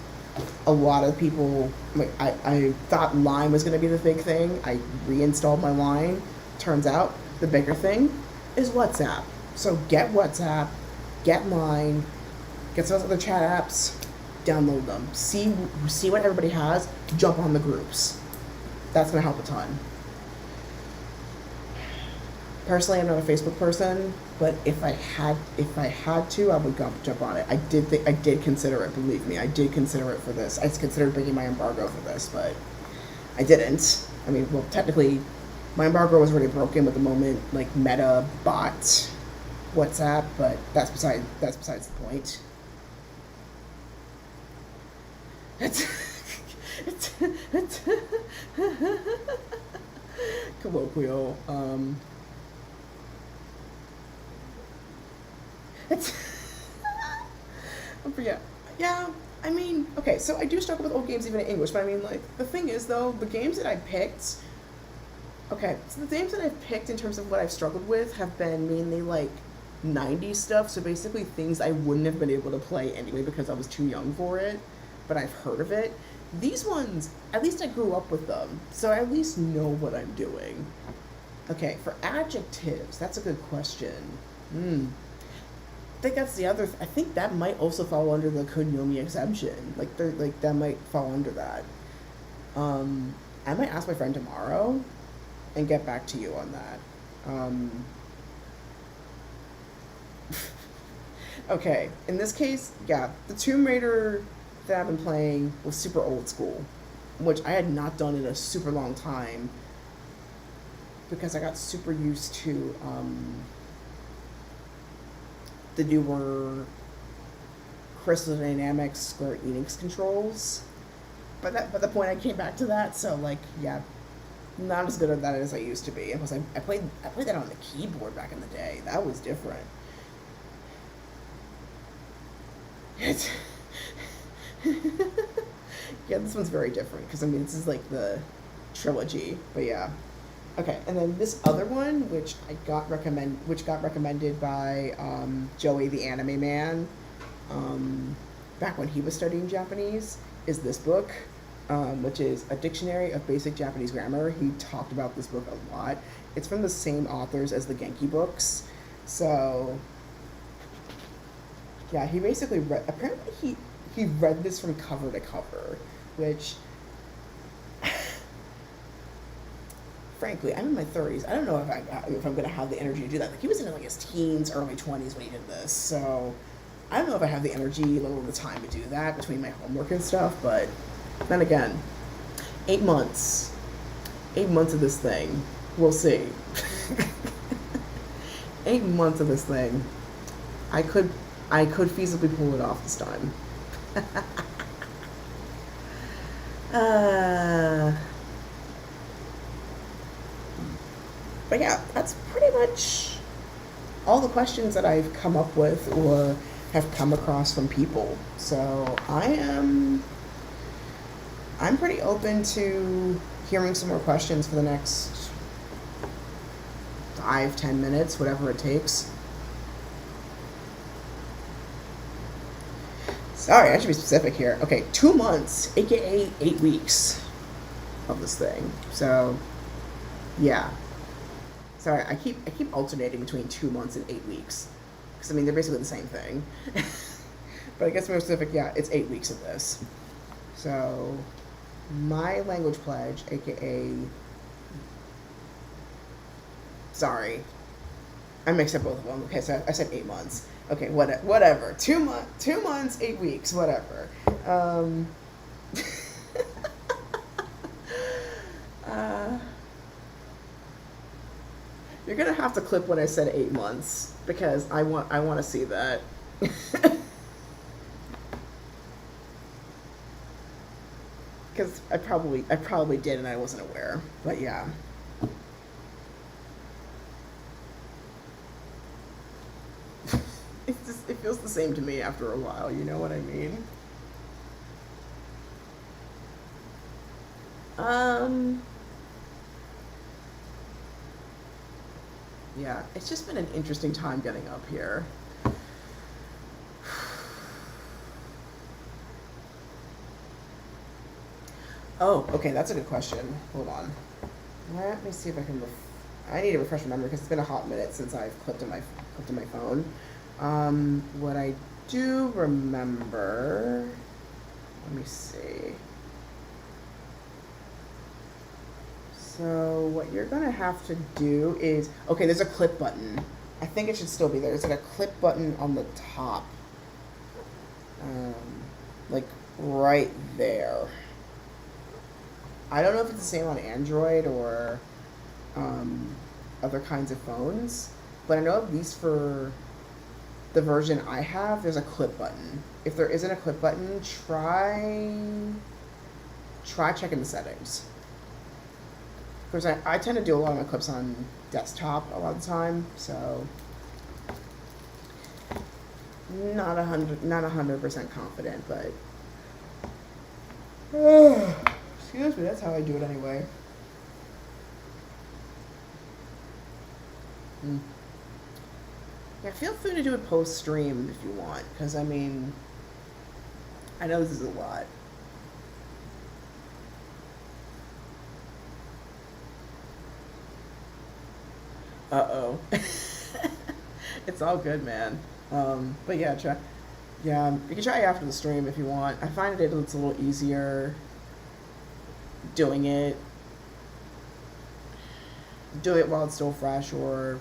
A lot of people, like I thought Line was going to be the big thing. I reinstalled my Line. Turns out the bigger thing is WhatsApp. So get WhatsApp, get Line, get some other chat apps, download them. See what everybody has. Jump on the groups. That's going to help a ton. Personally, I'm not a Facebook person, but if I had to, I would jump on it. I did consider it. Believe me, I did consider it for this. I considered breaking my embargo for this, but I didn't. I mean, well, technically, my embargo was already broken with the moment like Meta bought WhatsApp, but that's besides the point. Colloquial. Yeah, I mean, okay, so I do struggle with old games even in English, but I mean, like, the thing is, though, the games that I picked, okay, so the games that I've picked in terms of what I've struggled with have been mainly, like, 90s stuff, so basically things I wouldn't have been able to play anyway because I was too young for it, but I've heard of it. These ones, at least I grew up with them, so I at least know what I'm doing. Okay, for adjectives, that's a good question. I think that's the other. I think that might also fall under the kunyomi exemption. Like, that might fall under that. I might ask my friend tomorrow, and get back to you on that. Okay, in this case, yeah, the Tomb Raider that I've been playing was super old school, which I had not done in a super long time because I got super used to the newer Crystal Dynamics Square Enix controls. But the point I came back to that, so like, yeah, not as good at that as I used to be. And plus, I played that on the keyboard back in the day. That was different. Yeah, this one's very different because I mean this is like the trilogy, but yeah. Okay, and then this other one, which got recommended by Joey the Anime Man, back when he was studying Japanese, is this book, which is a dictionary of basic Japanese grammar. He talked about this book a lot. It's from the same authors as the Genki books, so yeah, he basically apparently he read this from cover to cover, which. Frankly, I'm in my 30s. I don't know if I'm going to have the energy to do that. Like, he was in like his teens, early 20s when he did this, so I don't know if I have the energy or the time to do that between my homework and stuff, but then again, 8 months. 8 months of this thing. We'll see. 8 months of this thing. I could feasibly pull it off this time. But yeah, that's pretty much all the questions that I've come up with or have come across from people. So I'm pretty open to hearing some more questions for the next 5-10 minutes, whatever it takes. Sorry, I should be specific here. Okay, 2 months, aka 8 weeks of this thing. So yeah. Sorry, I keep alternating between 2 months and 8 weeks. Because, I mean, they're basically the same thing. But I guess more specific, yeah, it's 8 weeks of this. So, my language pledge, aka... Sorry. I mixed up both of them. Okay, so I said 8 months. Okay, whatever. 2 months, 8 weeks, whatever. Um, uh, you're gonna have to clip when I said 8 months because I want to see that. Because I probably did and I wasn't aware. But yeah. It feels the same to me after a while, you know what I mean? Um yeah, it's just been an interesting time getting up here. Oh, okay, that's a good question. Hold on. Let me see if I can. I need to refresh my memory because it's been a hot minute since I've clipped in my phone. What I do remember. Let me see. So what you're gonna have to do is okay. There's a clip button. I think it should still be there. There's like a clip button on the top, um, like right there. I don't know if it's the same on Android or other kinds of phones, but I know at least for the version I have, there's a clip button. If there isn't a clip button, try checking the settings. Because I tend to do a lot of my clips on desktop a lot of the time, so not 100% confident, but excuse me, that's how I do it anyway. Yeah, feel free to do it post stream if you want, because I mean, I know this is a lot. Uh-oh. It's all good, man. But yeah, try. Yeah, you can try after the stream if you want. I find it's a little easier doing it. Do it while it's still fresh, or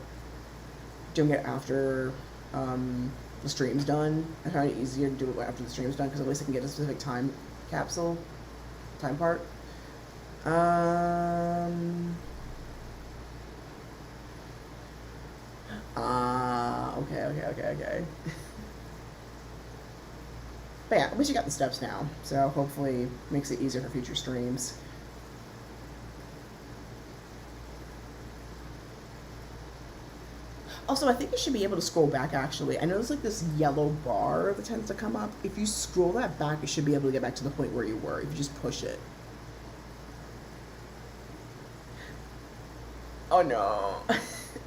doing it after the stream's done. I find it easier to do it after the stream's done because at least I can get a specific time capsule, time part. Okay. But yeah, at least you got the steps now, so hopefully makes it easier for future streams. Also, I think you should be able to scroll back, actually. I know there's like this yellow bar that tends to come up. If you scroll that back, you should be able to get back to the point where you were if you just push it. Oh no.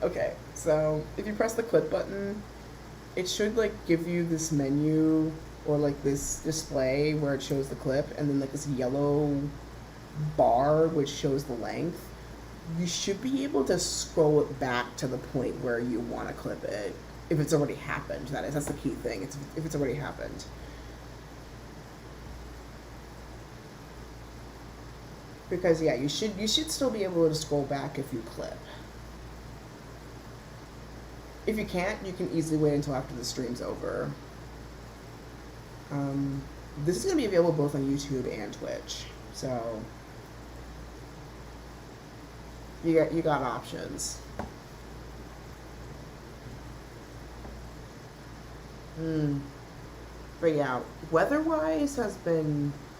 Okay, so if you press the clip button, it should like give you this menu or like this display where it shows the clip and then like this yellow bar which shows the length. You should be able to scroll it back to the point where you want to clip it. If it's already happened, that's the key thing. If it's already happened. Because yeah, you should still be able to scroll back if you clip. If you can't, you can easily wait until after the stream's over. This is going to be available both on YouTube and Twitch, so you got options. But yeah, weather-wise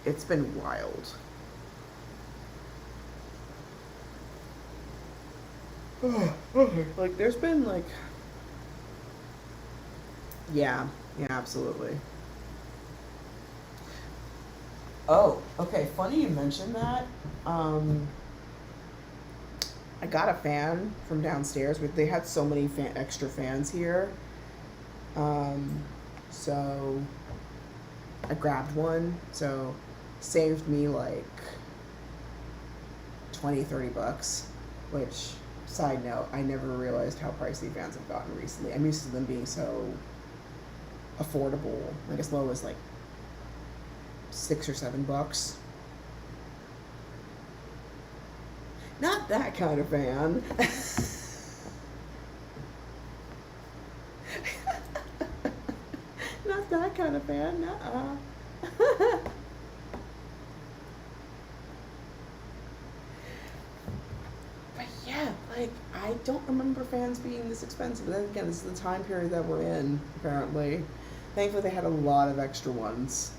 it's been wild. Like there's been like yeah, absolutely. Oh, okay. Funny you mentioned that. I got a fan from downstairs, but they had so many extra fans here. Um, so I grabbed one. So saved me like 20-30 bucks. Which, side note, I never realized how pricey fans have gotten recently. I'm used to them being so affordable, like as low as like $6 or $7. Not that kind of fan. kind of fan. Nuh-uh. But yeah, like, I don't remember fans being this expensive. But then again, this is the time period that we're in, apparently. Thankfully, they had a lot of extra ones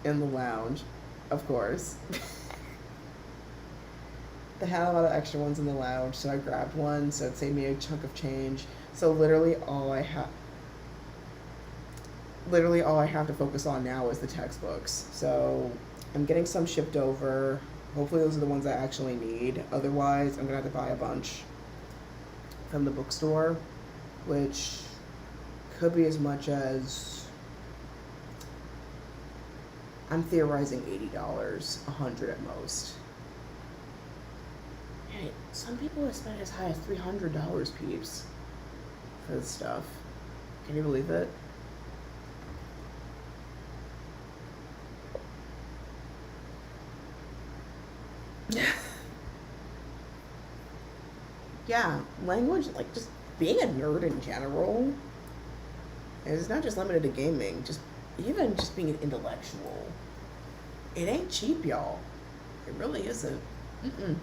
in the lounge, of course. They had a lot of extra ones in the lounge, so I grabbed one, so it saved me a chunk of change. So literally all I have to focus on now is the textbooks. So I'm getting some shipped over. Hopefully those are the ones I actually need. Otherwise, I'm gonna have to buy a bunch from the bookstore, which could be as much as, I'm theorizing $80, $100 at most. Hey, some people have spent as high as $300, peeps, for this stuff. Can you believe it? Yeah, language, like, just being a nerd in general, is not just limited to gaming, even just being an intellectual. It ain't cheap, y'all. It really isn't. Mm-mm.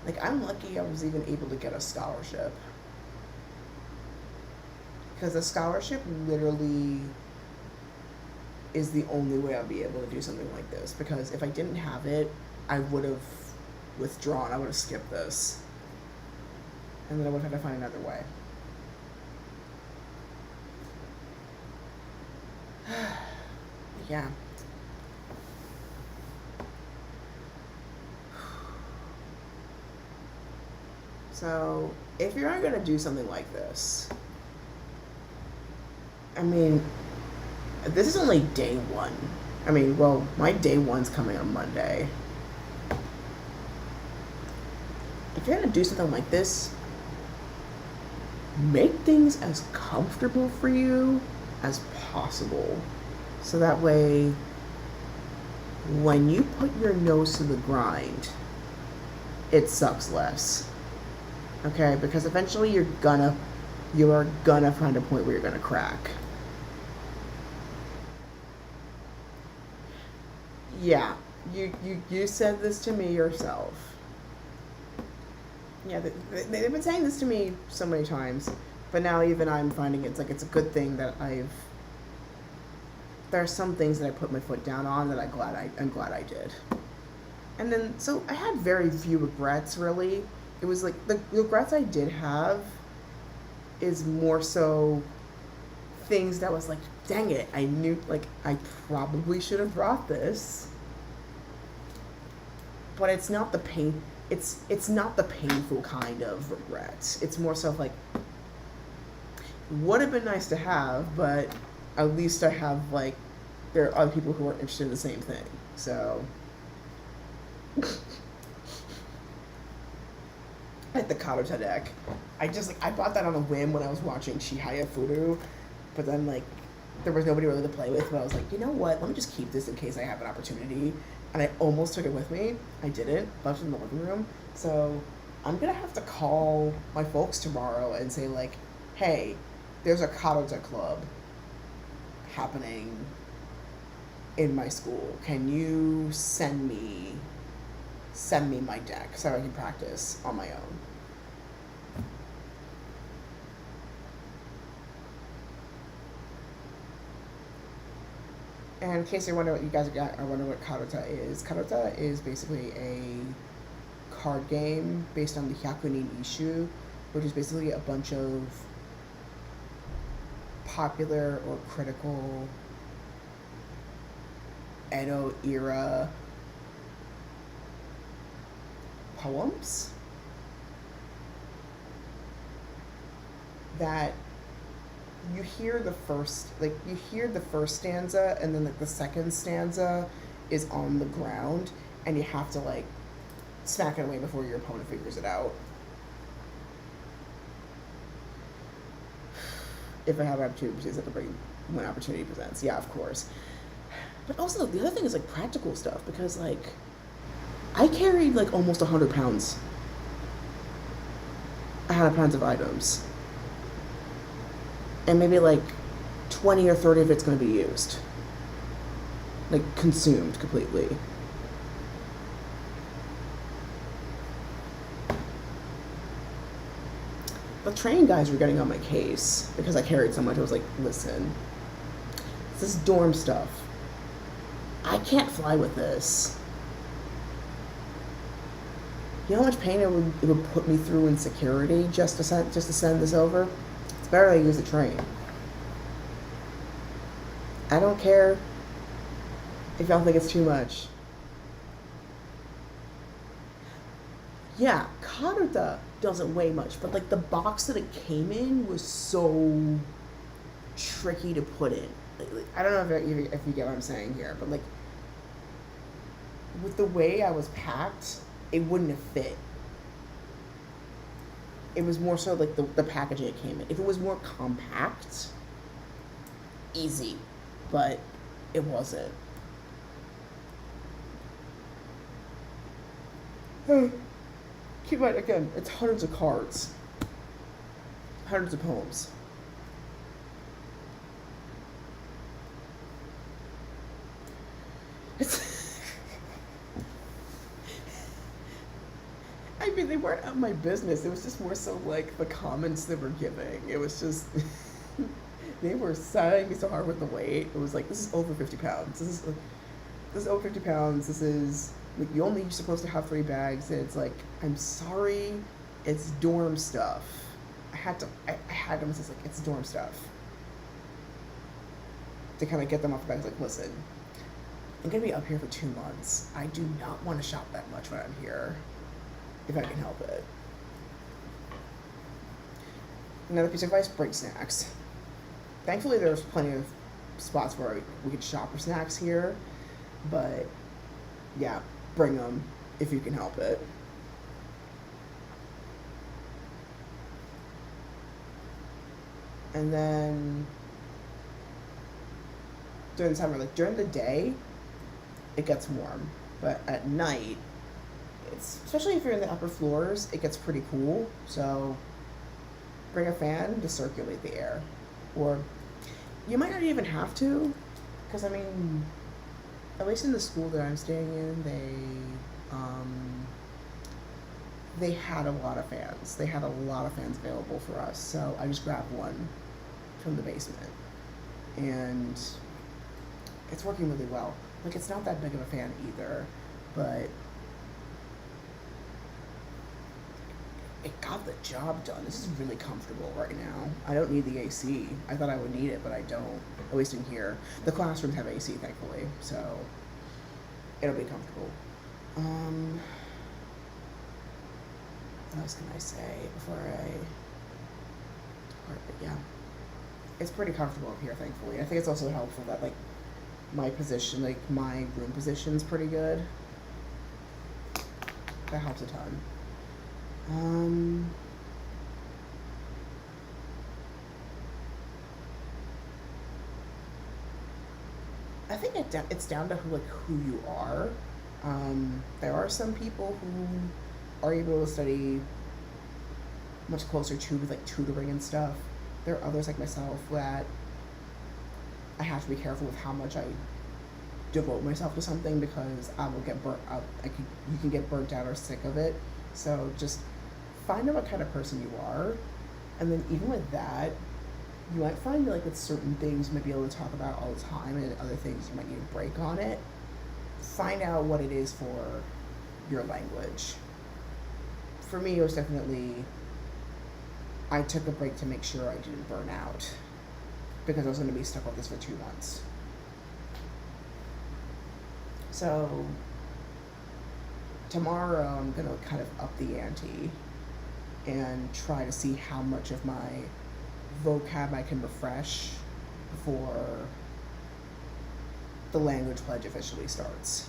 Like, I'm lucky I was even able to get a scholarship. Because a scholarship literally is the only way I'll be able to do something like this. Because if I didn't have it, I would have withdrawn. I would have skipped this. And then I would have had to find another way. Yeah. So, if you're not going to do something like this, I mean, this is only day one. I mean, well, my day one's coming on Monday. If you're going to do something like this, make things as comfortable for you as possible. So that way, when you put your nose to the grind, it sucks less. Okay? Because eventually you are gonna find a point where you're gonna crack. Yeah, you said this to me yourself. Yeah, they've been saying this to me so many times, but now even I'm finding it's a good thing that there are some things that I put my foot down on that I'm glad I did. And then, so I had very few regrets, really. It was like, the regrets I did have is more so things that was like, dang it, I knew, like, I probably should have brought this. But it's not the pain, it's not the painful kind of regrets. It's more so like, would have been nice to have, but at least I have, like, there are other people who are interested in the same thing. So, like the Karuta deck, I bought that on a whim when I was watching Chihaya Furu, but then, like, there was nobody really to play with, but I was like, you know what, let me just keep this in case I have an opportunity. And I almost took it with me. I didn't, left it in the living room. So I'm gonna have to call my folks tomorrow and say, like, hey, there's a Karuta club happening in my school. Can you send me my deck so I can practice on my own? And in case you're wondering what you guys are wondering what Karuta is basically a card game based on the Hyakunin Ishu, which is basically a bunch of popular or critical Edo era poems that you hear the first stanza, and then, like, the second stanza is on the ground, and you have to, like, smack it away before your opponent figures it out. If I have opportunities at the bring when opportunity presents, yeah, of course. But also the other thing is, like, practical stuff, because, like, I carried, like, almost 100 pounds. 100 pounds of items. And maybe, like, 20 or 30 of it's going to be used. Like, consumed completely. The train guys were getting on my case because I carried so much. I was like, listen, this is dorm stuff. I can't fly with this. You know how much pain it would put me through in security just to send this over? It's better I use the train. I don't care if y'all think it's too much. Yeah, Karuta doesn't weigh much, but like the box that it came in was so tricky to put in. I don't know if you get what I'm saying here, but like with the way I was packed, it wouldn't have fit. It was more so like the packaging it came in. If it was more compact, easy, but it wasn't. Keep in mind, again, it's hundreds of cards, hundreds of poems. I mean, they weren't out of my business. It was just more so like the comments they were giving. It was just, they were siding me so hard with the weight. It was like, this is over 50 pounds. This is over 50 pounds. This is, like, you're only supposed to have 3 bags. And it's like, I'm sorry, it's dorm stuff. I had to just like, it's dorm stuff. To kind of get them off the bags, like, listen, I'm going to be up here for 2 months. I do not want to shop that much when I'm here, if I can help it. Another piece of advice, bring snacks. Thankfully, there's plenty of spots where we could shop for snacks here, but yeah, bring them if you can help it. And then during the summer, like during the day, it gets warm, but at night, especially if you're in the upper floors, it gets pretty cool. So bring a fan to circulate the air, or you might not even have to, because I mean, at least in the school that I'm staying in, they had a lot of fans. They had a lot of fans available for us, so I just grabbed one from the basement, and it's working really well. Like, it's not that big of a fan either, but it got the job done. This is really comfortable right now. I don't need the AC. I thought I would need it, but I don't, at least in here. The classrooms have AC, thankfully, so it'll be comfortable. What else can I say before I depart? But yeah, it's pretty comfortable up here, thankfully. I think it's also helpful that, like, my position, like, my room position's pretty good. That helps a ton. I think it's down to who you are. There are some people who are able to study much closer to, like, tutoring and stuff. There are others like myself that I have to be careful with how much I devote myself to something, because I will get burnt out. You can get burnt out or sick of it. So just find out what kind of person you are, and then even with that, you might find, like, with certain things you might be able to talk about all the time, and other things you might need a break on it. Find out what it is for your language. For me, it was definitely, I took a break to make sure I didn't burn out, because I was going to be stuck with this for 2 months. So tomorrow I'm going to kind of up the ante and try to see how much of my vocab I can refresh before the language pledge officially starts.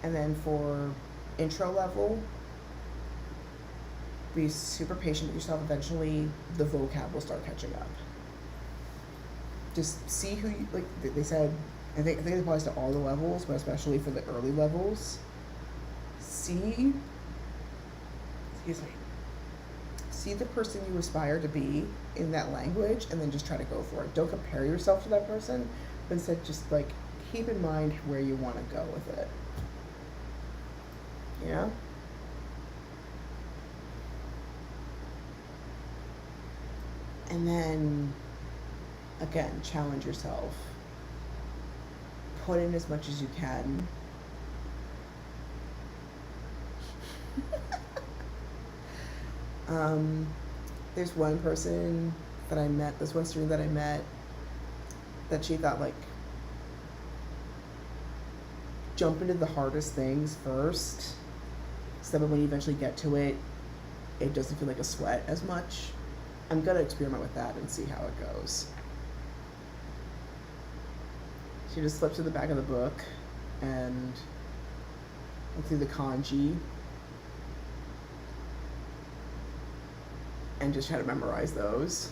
And then for intro level, be super patient with yourself. Eventually, the vocab will start catching up. Just see who you, like they said, I think it applies to all the levels, but especially for the early levels. See excuse me, see the person you aspire to be in that language and then just try to go for it. Don't compare yourself to that person, but instead just like keep in mind where you want to go with it. Yeah? And then, again, challenge yourself. Put in as much as you can. There's one person that I met, this one student that I met, that she thought, like, jump into the hardest things first, so that when you eventually get to it, it doesn't feel like a sweat as much. I'm gonna experiment with that and see how it goes. She just flipped to the back of the book and went through the kanji and just try to memorize those.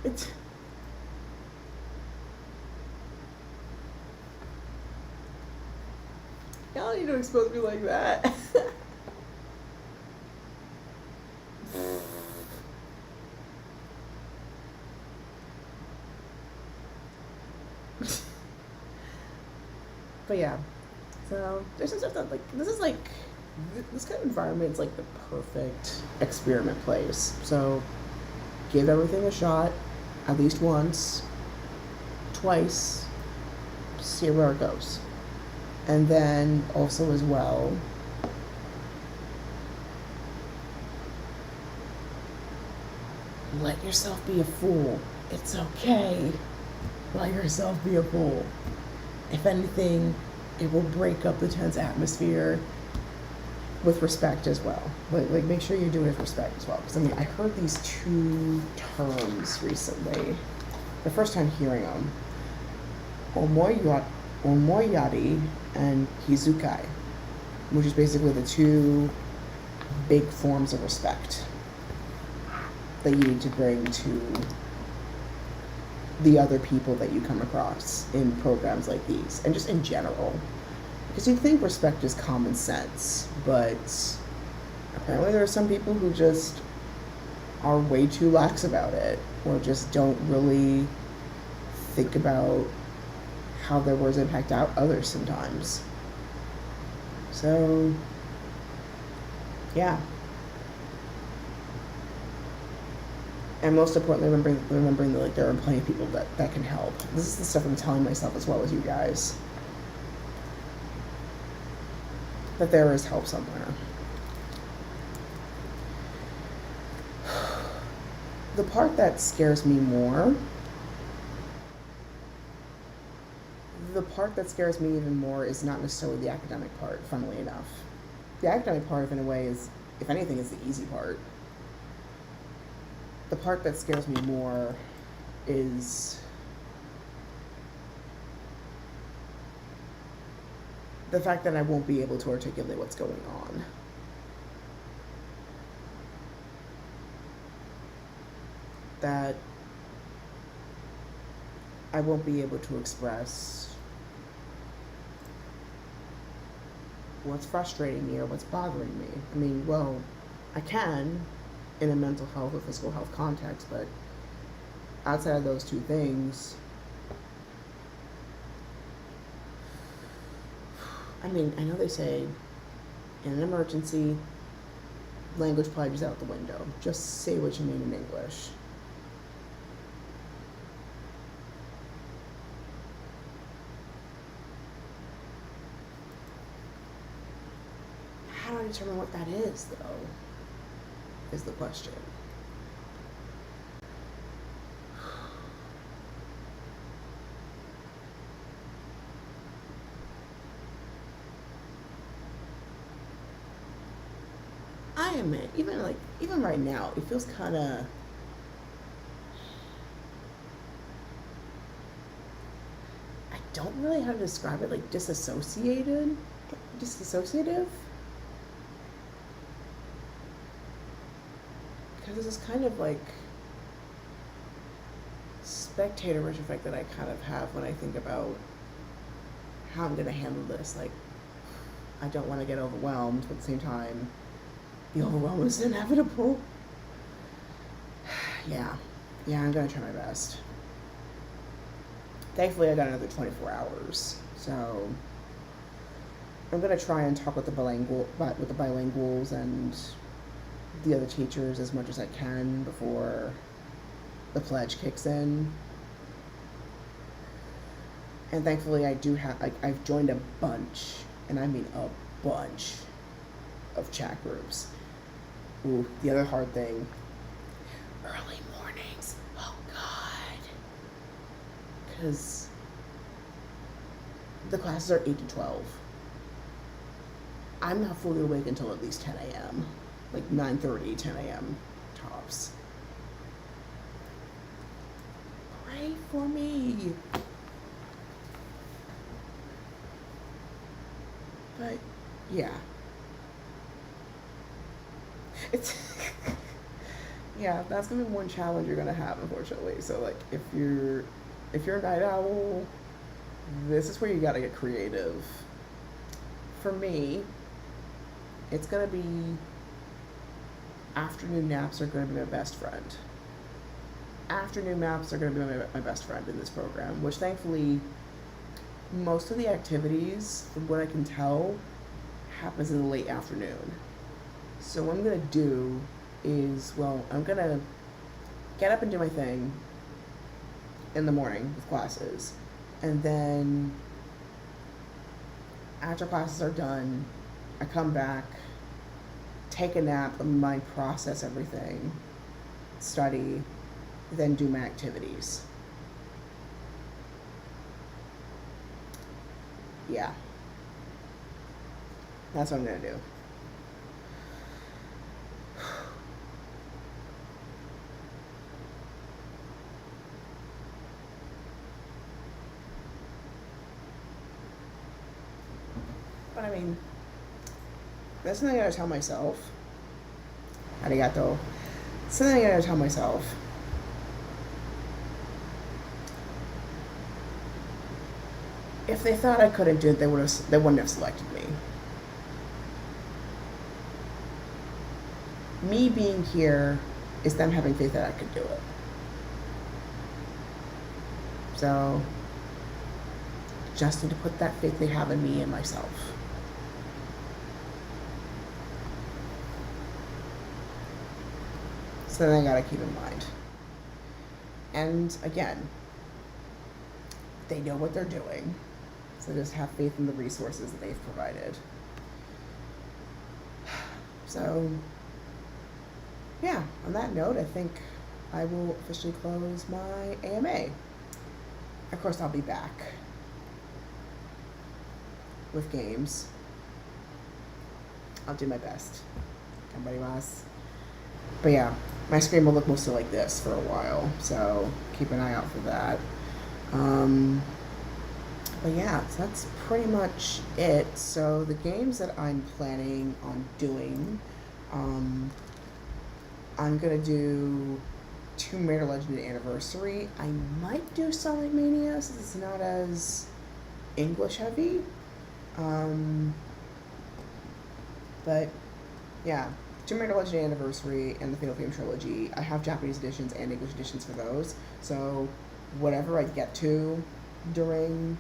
It's y'all need to expose me like that. But yeah, so there's some stuff that like this kind of environment's like the perfect experiment place. So give everything a shot, at least once, twice, see where it goes. And then also as well, let yourself be a fool. It's okay. Let yourself be a fool. If anything, it will break up the tense atmosphere with respect as well. Like make sure you do it with respect as well. Because I mean, I heard these two terms recently. The first time hearing them, omoyari and hizukai, which is basically the two big forms of respect that you need to bring to the other people that you come across in programs like these, and just in general. Because you think respect is common sense, but apparently there are some people who just are way too lax about it, or just don't really think about how their words impact out others sometimes. So, yeah. And most importantly, remembering that like there are plenty of people that can help. This is the stuff I'm telling myself as well as you guys. That there is help somewhere. The part that scares me even more is not necessarily the academic part, funnily enough. The academic part, in a way, is, if anything, is the easy part. The part that scares me more is the fact that I won't be able to articulate what's going on. That I won't be able to express what's frustrating me or what's bothering me. I mean, well, I can in a mental health or physical health context, but outside of those two things, I mean, I know they say in an emergency, language probably is out the window. Just say what you mean in English. How do I determine what that is, though, is the question. I admit, even right now, it feels kind of, I don't really know how to describe it, like disassociative. Because this is kind of like spectatorish effect that I kind of have when I think about how I'm going to handle this. Like, I don't want to get overwhelmed, but at the same time, the overwhelm is inevitable. Yeah, I'm going to try my best. Thankfully, I got another 24 hours, so I'm going to try and talk with the bilinguals and the other teachers as much as I can before the pledge kicks in. And thankfully I do have, I've joined a bunch, and I mean a bunch, of chat groups. Ooh, the other hard thing, early mornings. Oh God. Because the classes are 8 to 12. I'm not fully awake until at least 10 a.m. Like 9:30, 10 a.m. tops. Pray for me. But yeah, it's yeah, that's gonna be one challenge you're gonna have, unfortunately. So like, if you're a night owl, this is where you gotta get creative. For me, it's gonna be afternoon naps are gonna be my best friend. Afternoon naps are gonna be my best friend in this program, which thankfully most of the activities, from what I can tell, happens in the late afternoon. So what I'm gonna do is, well, I'm gonna get up and do my thing in the morning with classes, and then after classes are done, I come back, take a nap, let my mind process everything, study, then do my activities. Yeah. That's what I'm gonna do. But I mean, that's something I gotta tell myself. Arigato. Something I gotta tell myself. If they thought I couldn't do it, they wouldn't have selected me. Me being here is them having faith that I could do it. So, just need to put that faith they have in me and myself. So then I gotta keep in mind. And again, they know what they're doing. So just have faith in the resources that they've provided. So, yeah, on that note, I think I will officially close my AMA. Of course, I'll be back with games. I'll do my best. Ganbarimasu. But yeah, my screen will look mostly like this for a while, so keep an eye out for that. But yeah, so that's pretty much it. So the games that I'm planning on doing, I'm gonna do Tomb Raider Legendary Anniversary. I might do Sonic Mania since it's not as English heavy. But yeah, Tomb Raider Legendary Anniversary and the Fatal Frame Trilogy. I have Japanese editions and English editions for those. So whatever I get to during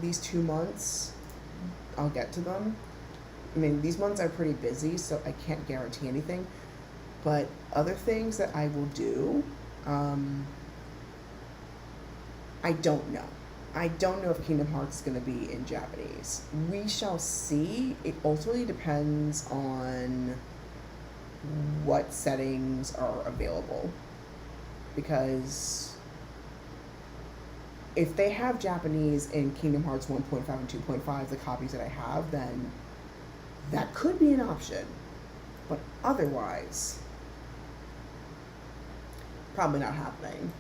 these 2 months, I'll get to them. I mean, these months are pretty busy, so I can't guarantee anything. But other things that I will do, I don't know. I don't know if Kingdom Hearts is going to be in Japanese. We shall see. It ultimately depends on what settings are available. Because if they have Japanese in Kingdom Hearts 1.5 and 2.5, the copies that I have, then that could be an option. But otherwise, probably not happening.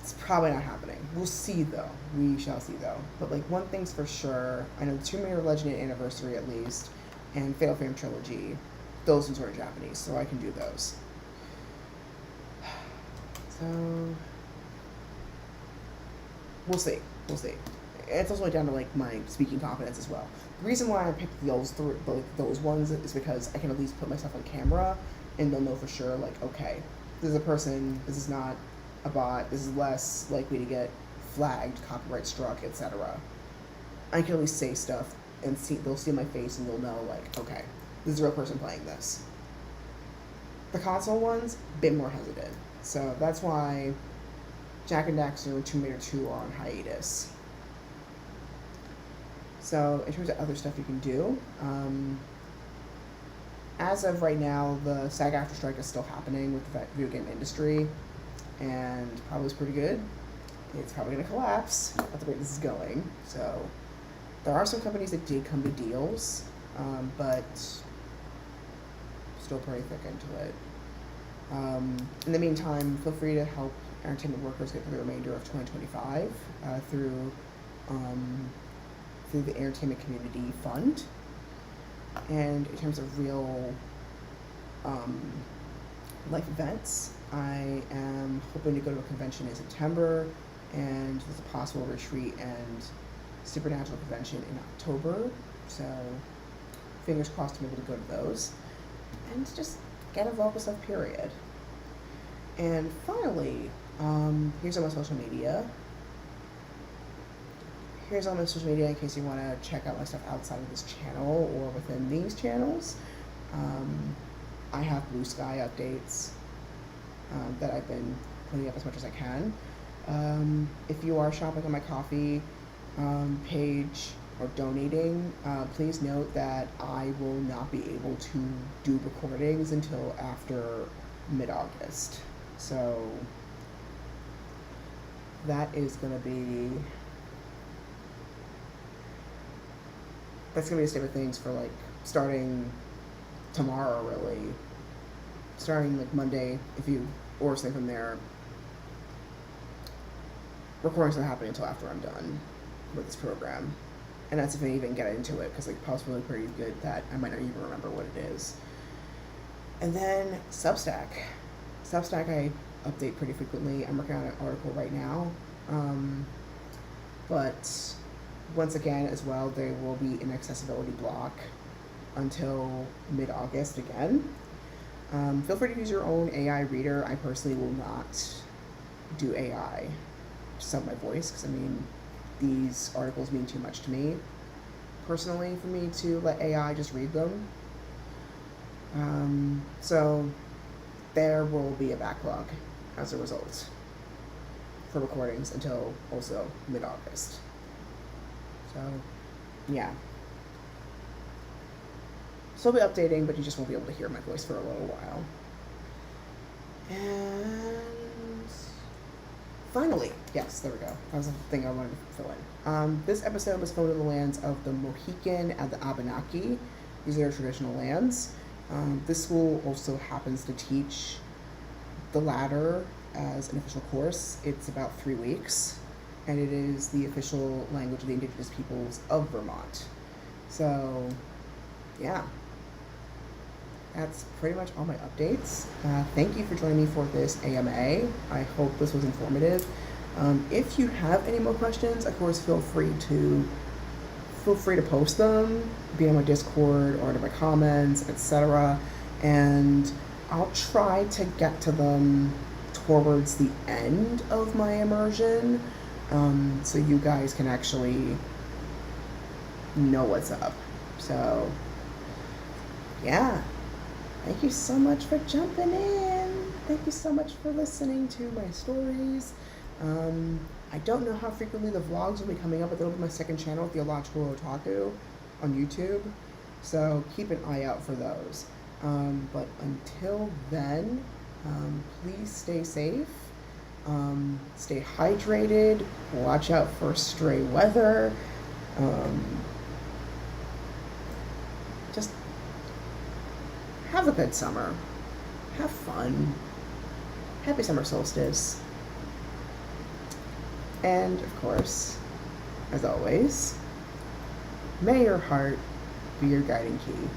It's probably not happening. We'll see though. We shall see though. But like, one thing's for sure, I know Tomb Raider Legendary Anniversary at least, and Fatal Frame Trilogy, those ones are in Japanese, so I can do those. So we'll see. We'll see. It's also down to like my speaking confidence as well. The reason why I picked those ones is because I can at least put myself on camera, and they'll know for sure. Like, okay, this is a person. This is not a bot. This is less likely to get flagged, copyright struck, etc. I can at least say stuff and they'll see my face and they'll know, like, okay, this is a real person playing this. The console ones, a bit more hesitant. So that's why Jak and Daxter and Tomb Raider 2 are on hiatus. So in terms of other stuff you can do, as of right now, the SAG-AFTRA strike is still happening with the video game industry, and probably is pretty good. It's probably going to collapse at the rate this is going. So there are some companies that did come to deals, but still pretty thick into it. In the meantime, feel free to help entertainment workers get through the remainder of 2025 through the Entertainment Community Fund. And in terms of real life events, I am hoping to go to a convention in September, and there's a possible retreat and supernatural convention in October. So fingers crossed to be able to go to those and just get involved with stuff, period. And finally, here's all my social media. Here's all my social media in case you want to check out my stuff outside of this channel or within these channels. I have Blue Sky updates that I've been putting up as much as I can. If you are shopping on my Ko-fi page or donating, please note that I will not be able to do recordings until after mid-August. So that is going to be... That's going to be a state of things for, like, starting tomorrow, really. Starting, like, Monday, if you, or something from there. Recording's not happening until after I'm done with this program. And that's if I even get into it, because, like, possibly pretty good that I might not even remember what it is. And then Substack. Substack I update pretty frequently. I'm working on an article right now. But once again, as well, there will be an accessibility block until mid-August again. Feel free to use your own AI reader. I personally will not do AI to sub my voice, because, I mean, these articles mean too much to me, personally, for me to let AI just read them. So there will be a backlog as a result for recordings until also mid-August. So, yeah. So I'll be updating, but you just won't be able to hear my voice for a little while. And finally, yes, there we go. That was the thing I wanted to fill in. This episode was filmed in the lands of the Mohican and the Abenaki. These are their traditional lands. This school also happens to teach the latter as an official course. It's about 3 weeks, and it is the official language of the indigenous peoples of Vermont. So, yeah. That's pretty much all my updates. Thank you for joining me for this AMA. I hope this was informative. If you have any more questions, of course, feel free to post them, be on my Discord or in my comments, etc. And I'll try to get to them towards the end of my immersion, so you guys can actually know what's up. So, yeah. Thank you so much for jumping in. Thank you so much for listening to my stories. I don't know how frequently the vlogs will be coming up, but that'll be my second channel, Theological Otaku, on YouTube. So keep an eye out for those. But until then, please stay safe. Stay hydrated. Watch out for stray weather. Just have a good summer. Have fun. Happy summer solstice. And, of course, as always, may your heart be your guiding key.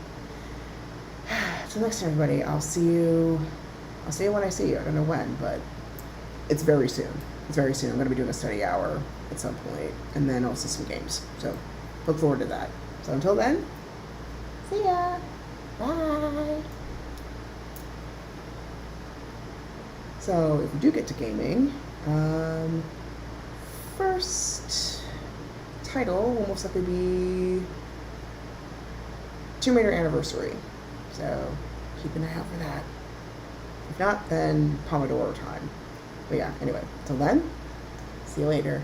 Till next time, everybody, I'll see you when I see you. I don't know when, but it's very soon. It's very soon. I'm going to be doing a study hour at some point, and then also some games. So look forward to that. So until then, see ya. Bye. So if we do get to gaming, first title will most likely be Tomb Raider Anniversary. So keep an eye out for that. If not, then Pomodoro time. But yeah, anyway, till then, see you later.